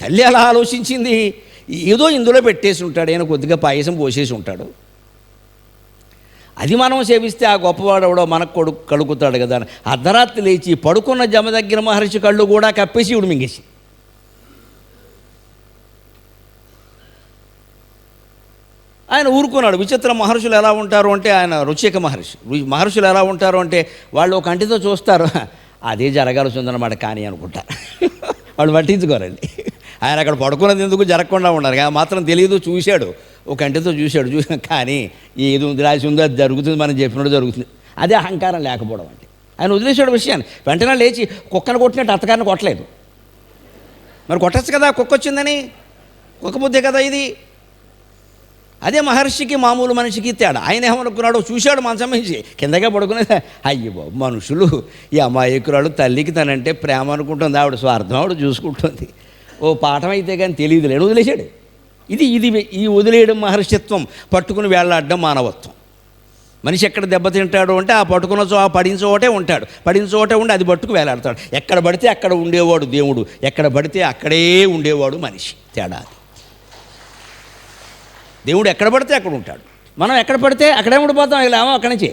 తల్లి అలా ఆలోచించింది, ఏదో ఇందులో పెట్టేసి ఉంటాడు, ఆయన కొద్దిగా పాయసం పోసేసి ఉంటాడు, అది మనం సేవిస్తే ఆ గొప్పవాడు ఎవడో మనకు కడుగుతాడు కదా. అర్ధరాత్రి లేచి పడుకున్న జమదగ్గిర మహర్షి కళ్ళు కూడా కప్పేసి ఇవిడు మింగేసి. ఆయన ఊరుకున్నాడు. విచిత్ర మహర్షులు ఎలా ఉంటారు అంటే, ఆయన రుచిక మహర్షులు ఎలా ఉంటారు అంటే, వాళ్ళు ఒక కంటితో చూస్తారు, అదే జరగాల్సి ఉందన్నమాట కానీ అనుకుంటారు. వాళ్ళు పట్టించుకోరండి. ఆయన అక్కడ పడుకున్నది ఎందుకు జరగకుండా ఉన్నారు, మాత్రం తెలియదు. చూశాడు, ఒక కంటితో చూశాడు కానీ ఏది రాసి ఉందో అది జరుగుతుంది, మనం చెప్పినట్టు జరుగుతుంది. అదే అహంకారం లేకపోవడం అంటే. ఆయన వదిలేసాడు విషయాన్ని. వెంటనే లేచి కుక్కను కొట్టినట్టు అత్తగారిని కొట్టలేదు. మరి కొట్టచ్చు కదా, కుక్క వచ్చిందని, కుక్క బుద్ధే కదా ఇది. అదే మహర్షికి మామూలు మనిషికి తేడా. ఆయన ఏమనుకున్నాడో చూశాడు, మంచం నుంచి కిందగా పడుకునేది. అయ్యో బాబు, మనుషులు ఈ అమాయకురాలు తల్లికి తనంటే ప్రేమ అనుకుంటుంది, ఆవిడ స్వార్థం ఆవిడ చూసుకుంటుంది. ఓ పాఠం అయితే కానీ తెలియదు లేడు, వదిలేశాడు. ఇది ఈ వదిలేయడం మహర్షిత్వం, పట్టుకుని వేళ్లాడడం మానవత్వం. మనిషి ఎక్కడ దెబ్బతింటాడు అంటే ఆ పట్టుకున్న ఆ పడిన చోటే ఉంటాడు, పడిన చోటే ఉండి అది పట్టుకు వేలాడతాడు. ఎక్కడ పడితే అక్కడ ఉండేవాడు దేవుడు, ఎక్కడ పడితే అక్కడే ఉండేవాడు మనిషి. తేడా అది. దేవుడు ఎక్కడ పడితే అక్కడ ఉంటాడు, మనం ఎక్కడ పడితే అక్కడే ఉండిపోతాం. ఇలా అక్కడి నుంచి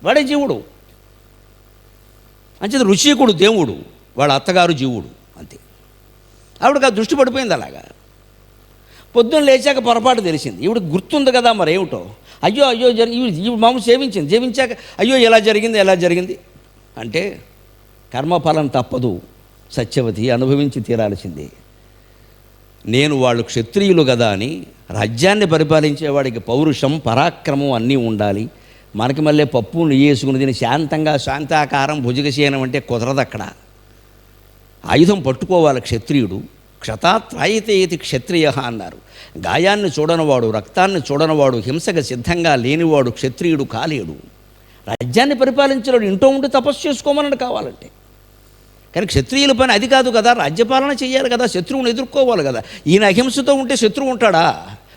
వాడే జీవుడు. అంచేది ఋషికుడు దేవుడు, వాళ్ళ అత్తగారు జీవుడు, అంతే. ఆవిడకి ఆ దృష్టి పడిపోయింది అలాగా. పొద్దున్న లేచాక పొరపాటు తెలిసింది. ఈవిడ గుర్తుంది కదా మరి ఏమిటో, అయ్యో అయ్యో ఈ మామూలు సేవించాక అయ్యో ఎలా జరిగింది అంటే కర్మఫలం తప్పదు, సత్యవతి అనుభవించి తీరాల్సిందే. నేను వాళ్ళు క్షత్రియులు కదా అని రాజ్యాన్ని పరిపాలించేవాడికి పౌరుషం పరాక్రమం అన్నీ ఉండాలి. మనకి మళ్ళీ పప్పు నెయ్యి వేసుకుని దీన్ని శాంతాకారం భుజగశయనం అంటే కుదరదు. అక్కడ ఆయుధం పట్టుకోవాలి క్షత్రియుడు. క్షతాత్రాయితేతి క్షత్రియ అన్నారు. గాయాన్ని చూడనివాడు, రక్తాన్ని చూడనివాడు, హింసకు సిద్ధంగా లేనివాడు క్షత్రియుడు కాలేడు. రాజ్యాన్ని పరిపాలించలేడు, ఇంట్లో ఉండి తపస్సు చేసుకోమని కావాలంటే. కానీ క్షత్రియుల పని అది కాదు కదా, రాజ్యపాలన చేయాలి కదా, శత్రువుని ఎదుర్కోవాలి కదా. ఈయన అహింసతో ఉంటే శత్రువు ఉంటాడా?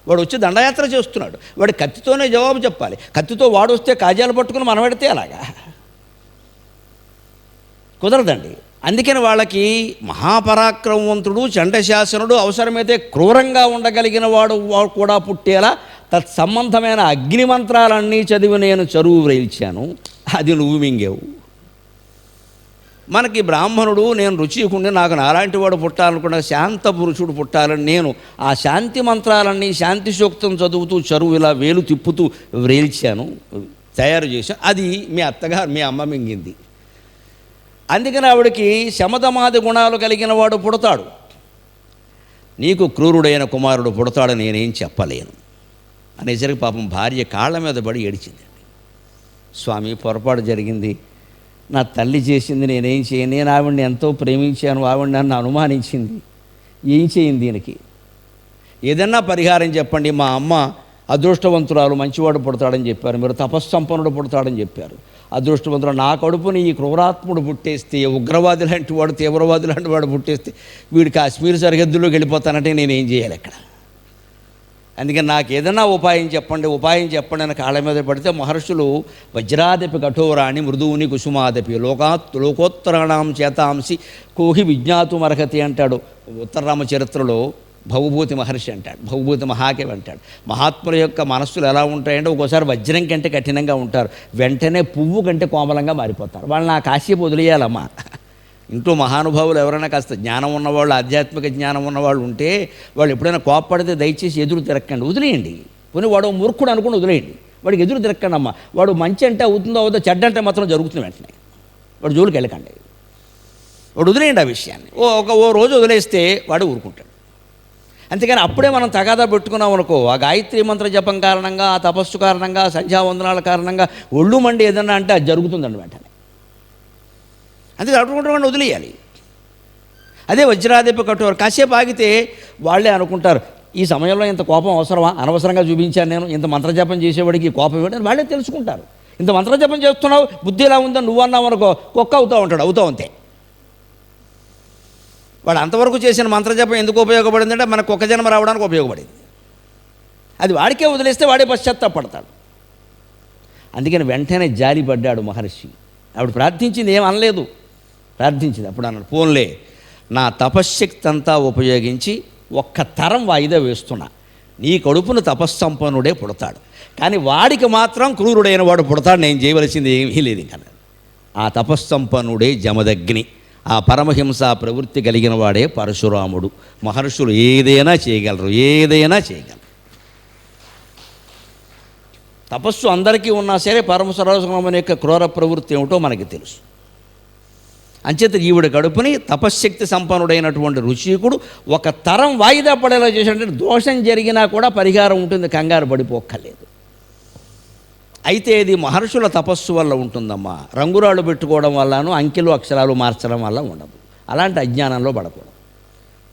వాడు వచ్చి దండయాత్ర చేస్తున్నాడు, వాడి కత్తితోనే జవాబు చెప్పాలి. కత్తితో వాడు వస్తే కాజాలు పట్టుకుని మనం పెడితే అలాగా కుదరదండి. అందుకని వాళ్ళకి మహాపరాక్రమవంతుడు చండశాసనుడు, అవసరమైతే క్రూరంగా ఉండగలిగిన వాడు కూడా పుట్టేలా తత్సంబంధమైన అగ్నిమంత్రాలన్నీ చదివి నేను చరువు వ్రేల్చాను, అది నువ్వు మింగేవు. మనకి బ్రాహ్మణుడు, నేను రుచికుండి నాకు నాలాంటి వాడు పుట్టాలనుకున్న శాంత పురుషుడు పుట్టాలని నేను ఆ శాంతి మంత్రాలన్నీ శాంతి సూక్తం చదువుతూ చరువు ఇలా వేలు తిప్పుతూ వ్రేల్చాను, తయారు చేశాను. అది మీ అత్తగారు మీ అమ్మ మింగింది. అందుకని ఆవిడకి శమదమాది గుణాలు కలిగిన వాడు పుడతాడు, నీకు క్రూరుడైన కుమారుడు పుడతాడని నేనేం చెప్పలేను అనేసరికి పాపం భార్య కాళ్ళ మీద పడి ఏడిచిందండి. స్వామి పొరపాటు జరిగింది, నా తల్లి చేసింది, నేనేం చేయను. నేను ఆవిడని ఎంతో ప్రేమించాను, ఆవిడ నన్ను అనుమానించింది, ఏం చేయింది దీనికి? ఏదన్నా పరిహారం చెప్పండి. మా అమ్మ అదృష్టవంతురాలు, మంచివాడు పుడతాడని చెప్పారు, మీరు తపస్సంపన్నుడు పుడతాడని చెప్పారు. అదృష్టవంతుడు నా కడుపుని ఈ క్రూరాత్ముడు పుట్టేస్తే, ఉగ్రవాది లాంటి వాడు, తీవ్రవాది లాంటి వాడు పుట్టేస్తే వీడు కాశ్మీర్ సరిహద్దులోకి వెళ్ళిపోతానంటే నేనేం చేయాలి అక్కడ? అందుకని నాకు ఏదైనా ఉపాయం చెప్పండి అని కాళ్ళ మీద పడితే మహర్షులు వజ్రాదపి కఠోరాణి మృదువుని కుసుమాదపి లోకోత్తరాణం చేతాంసి కోహి విజ్ఞాతుమర్హతి అంటాడు ఉత్తరరామ చరిత్రలో. భవభూతి మహర్షి అంటాడు, భవభూతి మహాకవి అంటాడు. మహాత్ముల యొక్క మనస్సులు ఎలా ఉంటాయంటే ఒక్కోసారి వజ్రం కంటే కఠినంగా ఉంటారు, వెంటనే పువ్వు కంటే కోమలంగా మారిపోతారు. వాళ్ళని ఆ కాశీపు వదిలేయాలమ్మా. ఇంట్లో మహానుభావులు ఎవరైనా కాస్త జ్ఞానం ఉన్నవాళ్ళు, ఆధ్యాత్మిక జ్ఞానం ఉన్నవాళ్ళు ఉంటే వాళ్ళు ఎప్పుడైనా కోప్పడితే దయచేసి ఎదురు తిరక్కండి, వదిలేయండి. పోనీ వాడు మూర్ఖుడు అనుకుని వదిలేయండి, వాడికి ఎదురు తిరక్కండి అమ్మ. వాడు మంచి అంటే అవుతుందో అవుతుందో, చెడ్డ అంటే మాత్రం జరుగుతుంది వెంటనే, వాడు జోలికి వెళ్ళకండి, వాడు వదిలేయండి ఆ విషయాన్ని. ఓ రోజు వదిలేస్తే వాడు ఊరుకుంటాడు. అంతేకాని అప్పుడే మనం తగాదా పెట్టుకున్నాం అనుకో, ఆ గాయత్రి మంత్ర జపం కారణంగా, ఆ తపస్సు కారణంగా, సంధ్యావందనాల కారణంగా ఒళ్ళు మండి ఏదన్నా అంటే అది జరుగుతుందండి వెంటనే. అందుకే అటువంటి వదిలేయాలి. అదే వజ్రాదపి కఠోర. కాసేపు ఆగితే వాళ్ళే అనుకుంటారు, ఈ సమయంలో ఇంత కోపం అవసరమా, అనవసరంగా చూపించాను నేను, ఇంత మంత్రజపం చేసేవాడికి కోపం ఇవ్వడం, వాళ్ళే తెలుసుకుంటారు. ఇంత మంత్రజపం చేస్తున్నావు, బుద్ధి ఎలా ఉందని నువ్వు అన్నావు అనుకో, కుక్క అవుతూ ఉంటాడు, అవుతావు అంతే. వాడు అంతవరకు చేసిన మంత్రజపం ఎందుకు ఉపయోగపడిందంటే మనకు ఒక్క జన్మ రావడానికి ఉపయోగపడింది. అది వాడికే వదిలేస్తే వాడే పశ్చాత్తాపడతాడు. అందుకని వెంటనే జాలిపడ్డాడు మహర్షి. ఆవిడ ప్రార్థించింది, ఏం అనలేదు, ప్రార్థించింది. అప్పుడు అన్నాడు, పోన్లే నా తపశ్శక్తి అంతా ఉపయోగించి ఒక్క తరం వాయిదా వేస్తున్నా, నీ కడుపును తపస్సంపన్నుడే పుడతాడు, కానీ వాడికి మాత్రం క్రూరుడైన వాడు పుడతాడు, నేను చేయవలసింది ఏమీ లేదు. ఇంకా ఆ తపస్సంపన్నుడే జమదగ్ని, ఆ పరమహింస ప్రవృత్తి కలిగిన వాడే పరశురాముడు. మహర్షులు ఏదైనా చేయగలరు. తపస్సు అందరికీ ఉన్నా సరే పరమశురాముని యొక్క క్రూర ప్రవృత్తి ఏమిటో మనకి తెలుసు. అంచేత ఈవిడ కడుపుని తపశ్శక్తి సంపన్నుడైనటువంటి ఋషికుడు ఒక తరం వాయిదా పడేలా చేసినట్టు దోషం జరిగినా కూడా పరిహారం ఉంటుంది, కంగారు పడిపోక్కర్లేదు. అయితే ఇది మహర్షుల తపస్సు వల్ల ఉంటుందమ్మా, రంగురాళ్ళు పెట్టుకోవడం వల్లను అంకెలు అక్షరాలు మార్చడం వల్ల ఉండదు. అలాంటి అజ్ఞానంలో పడకూడదు,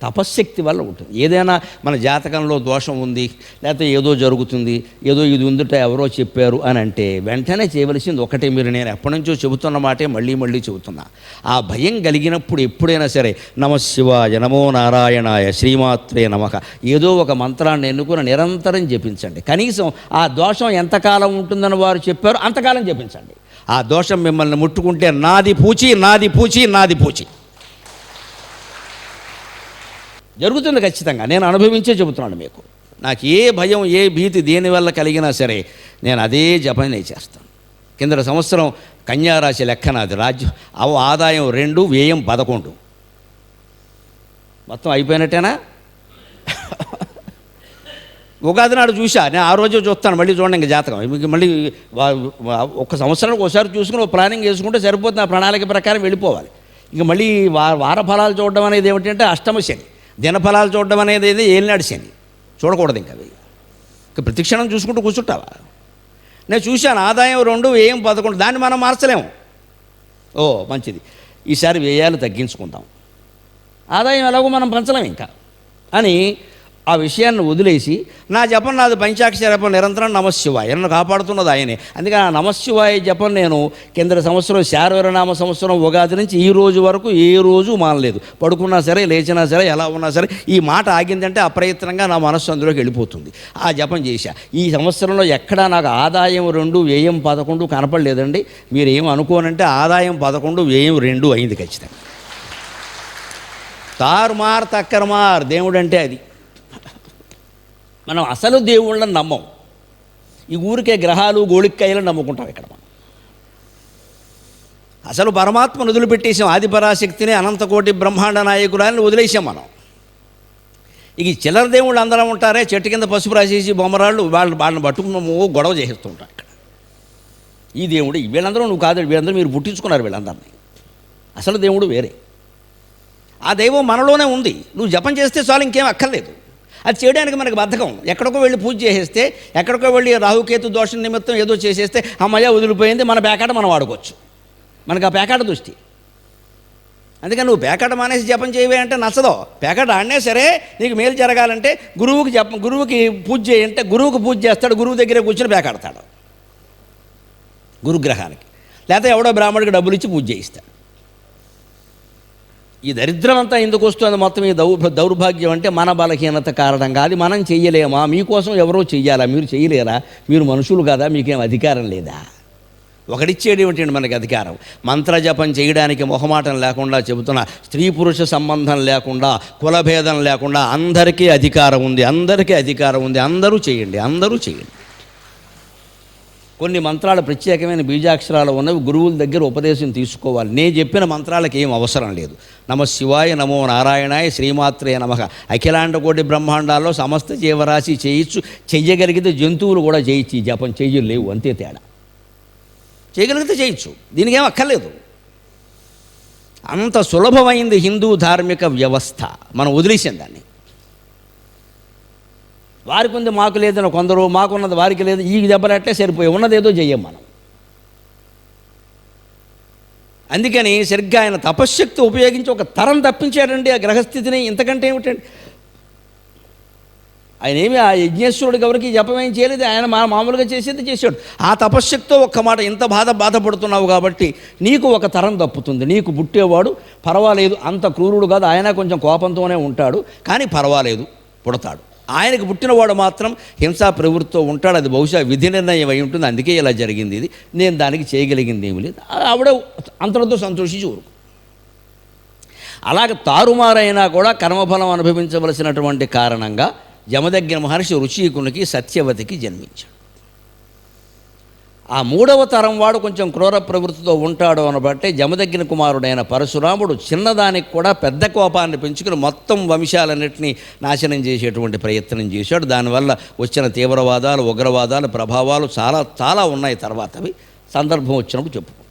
తపశ్శక్తి వల్ల ఉంటుంది. ఏదైనా మన జాతకంలో దోషం ఉంది, లేకపోతే ఏదో జరుగుతుంది, ఏదో ఇది ఉందిట ఎవరో చెప్పారు అని అంటే వెంటనే చేయవలసింది ఒకటే, మీరు నేను ఎప్పటి నుంచో చెబుతున్న మాటే మళ్ళీ చెబుతున్నా. ఆ భయం కలిగినప్పుడు ఎప్పుడైనా సరే నమ శివాయ, నమో నారాయణాయ, శ్రీమాత్రే నమః ఏదో ఒక మంత్రాన్ని ఎన్నుకుని నిరంతరం జపించండి. కనీసం ఆ దోషం ఎంతకాలం ఉంటుందని వారు చెప్పారో అంతకాలం జపించండి. ఆ దోషం మిమ్మల్ని ముట్టుకుంటే నాది పూచి జరుగుతుంది ఖచ్చితంగా. నేను అనుభవించే చెబుతున్నాను మీకు. నాకు ఏ భయం, ఏ భీతి దేనివల్ల కలిగినా సరే నేను అదే జపం చేస్తాను. కిందటి సంవత్సరం కన్యారాశి లెక్క నాది. ఆదాయం 2, వ్యయం 11. మొత్తం అయిపోయినట్టేనా? ఉగాది నాడు చూసా నేను, ఆ రోజే చూస్తాను, మళ్ళీ చూడండి ఇంకా జాతకం. మీకు మళ్ళీ ఒక సంవత్సరానికి ఒకసారి చూసుకుని ఒక ప్లానింగ్ చేసుకుంటే సరిపోతుంది. ఆ ప్రణాళిక ప్రకారం వెళ్ళిపోవాలి. ఇంక మళ్ళీ వార ఫలాలు చూడడం అనేది ఏమిటంటే అష్టమ శని, దినఫలాలు చూడడం అనేది ఏలినాడు శని. చూడకూడదు ఇంకా అవి. ఇంకా ప్రతిక్షణం చూసుకుంటూ కూర్చుంటావా? నేను చూశాను ఆదాయం 2, వ్యయం 11. దాన్ని మనం మార్చలేము. ఓ మంచిది, ఈసారి వ్యయాలు తగ్గించుకుందాం, ఆదాయం ఎలాగో మనం పంచలేం ఇంకా అని ఆ విషయాన్ని వదిలేసి నా జపం నాది పంచాక్షర జపం నిరంతరం నమశివాయ నన్ను కాపాడుతున్నది ఆయనే. అందుకని ఆ నమశివాయ జపం నేను కింద సంవత్సరం శార్వరనామ సంవత్సరం ఉగాది నుంచి ఈ రోజు వరకు ఏ రోజు మానలేదు. పడుకున్నా సరే, లేచినా సరే, ఎలా ఉన్నా సరే ఈ మాట ఆగిందంటే అప్రయత్నంగా నా మనస్సు అందులోకి వెళ్ళిపోతుంది. ఆ జపం చేశా. ఈ సంవత్సరంలో ఎక్కడా నాకు ఆదాయం 2, వ్యయం 11 కనపడలేదండి. మీరు ఏం అనుకోనంటే ఆదాయం 11, వ్యయం 2 అయింది ఖచ్చితంగా. తారుమార్ తక్కరమార్ దేవుడు అంటే అది. మనం అసలు దేవుళ్ళని నమ్మం. ఈ ఊరికే గ్రహాలు గోళిక్కాయలను నమ్ముకుంటాం ఇక్కడ మనం. అసలు పరమాత్మను వదిలిపెట్టేసాం. ఆదిపరాశక్తిని, అనంతకోటి బ్రహ్మాండ నాయకురాలని వదిలేసాం మనం. ఇక ఈ చిల్లర దేవుళ్ళు అందరం ఉంటారే, చెట్టు కింద పసుపు రాసేసి బొమ్మరాళ్ళు, వాళ్ళని పట్టుకున్నాము గొడవ చేస్తూ ఉంటాం ఇక్కడ. ఈ దేవుడు వీళ్ళందరూ నువ్వు కాదు, వీళ్ళందరూ మీరు పుట్టించుకున్నారు వీళ్ళందరినీ. అసలు దేవుడు వేరే. ఆ దైవం మనలోనే ఉంది. నువ్వు జపం చేస్తే చాలు, ఇంకేం అక్కర్లేదు. అది చేయడానికి మనకు బద్ధకం. ఎక్కడికో వెళ్ళి పూజ చేసేస్తే, ఎక్కడికో వెళ్ళి రాహుకేతు దోషం నిమిత్తం ఏదో చేసేస్తే అమ్మయ్య వదిలిపోయింది, మన పేకాట మనం వాడుకోవచ్చు. మనకు ఆ పేకాట దృష్టి. అందుకని నువ్వు పేకాట మానేసి జపం చేయవే అంటే నచ్చదో. పేకాట ఆడినా సరే నీకు మేలు జరగాలంటే గురువుకి పూజ చేయంటే గురువుకి పూజ చేస్తాడు, గురువు దగ్గరే కూర్చొని పేకాడతాడు గురుగ్రహానికి. లేకపోతే ఎవడో బ్రాహ్మడికి డబ్బులు ఇచ్చి పూజ చేయిస్తాడు. ఈ దరిద్రం అంతా ఎందుకు వస్తుంది? మొత్తం ఈ దౌర్భాగ్యం అంటే మన బలహీనత కారణంగా. అది మనం చెయ్యలేమా? మీకోసం ఎవరో చెయ్యాలా? మీరు చేయలేరా? మీరు మనుషులు కదా, మీకేం అధికారం లేదా? ఒకడిచ్చేది ఏమిటండి మనకి అధికారం? మంత్రజపం చేయడానికి మొహమాటం లేకుండా చెబుతున్నా, స్త్రీ పురుష సంబంధం లేకుండా, కులభేదం లేకుండా అందరికీ అధికారం ఉంది. అందరికీ అధికారం ఉంది. అందరూ చేయండి, అందరూ చేయండి. కొన్ని మంత్రాలు ప్రత్యేకమైన బీజాక్షరాలు ఉన్నవి, గురువుల దగ్గర ఉపదేశం తీసుకోవాలి. నేను చెప్పిన మంత్రాలకు ఏం అవసరం లేదు. నమ శివాయ, నమో నారాయణాయ, శ్రీమాత్రే నమః. అఖిలాండ కోటి బ్రహ్మాండాల్లో సమస్త జీవరాశి చేయొచ్చు. చెయ్యగలిగితే జంతువులు కూడా చేయొచ్చు. ఈ జపం చెయ్యలేవు, అంతే తేడా. చేయగలిగితే చేయొచ్చు, దీనికి ఏం అక్కర్లేదు. అంత సులభమైంది హిందూ ధార్మిక వ్యవస్థ. మనం వదిలేసాం దాన్ని. వారికి ఉంది మాకు లేదని కొందరు, మాకున్నది వారికి లేదు. ఈ దెబ్బలట్లే సరిపోయి ఉన్నదేదో చెయ్యం మనం. అందుకని సరిగ్గా ఆయన తపశ్శక్తి ఉపయోగించి ఒక తరం తప్పించాడండి ఆ గ్రహస్థితిని. ఇంతకంటే ఏమిటండి? ఆయన ఏమి ఆ యజ్ఞేశ్వరుడికి ఎవరికి జపమేం చేయలేదు. ఆయన మామూలుగా చేసేది చేశాడు. ఆ తపశ్శక్తితో ఒక్క మాట, ఇంత బాధపడుతున్నావు కాబట్టి నీకు ఒక తరం తప్పుతుంది. నీకు పుట్టేవాడు పర్వాలేదు, అంత క్రూరుడు కాదు. ఆయన కొంచెం కోపంతోనే ఉంటాడు, కానీ పర్వాలేదు, పుడతాడు. ఆయనకు పుట్టినవాడు మాత్రం హింసా ప్రవృత్తితో ఉంటాడు. అది బహుశా విధి నిర్ణయం అయి ఉంటుంది. అందుకే ఇలా జరిగింది. ఇది నేను దానికి చేయగలిగింది ఏమి లేదు. ఆవిడ అంతటితో సంతోషించి ఊరుకు. అలాగే తారుమారైనా కూడా కర్మఫలం అనుభవించవలసినటువంటి కారణంగా జమదగ్ని మహర్షి ఋషికునికి సత్యవతికి జన్మించాడు. ఆ 3వ తరం వాడు కొంచెం క్రూర ప్రవృత్తితో ఉంటాడు అనబట్టే జమదగ్ని కుమారుడైన పరశురాముడు చిన్నదానికి కూడా పెద్ద కోపాన్ని పెంచుకుని మొత్తం వంశాలన్నింటినీ నాశనం చేసేటువంటి ప్రయత్నం చేశాడు. దానివల్ల వచ్చిన తీవ్రవాదాలు, ఉగ్రవాదాలు, ప్రభావాలు చాలా చాలా ఉన్నాయి. తర్వాత అవి సందర్భం వచ్చినప్పుడు చెప్పుకో.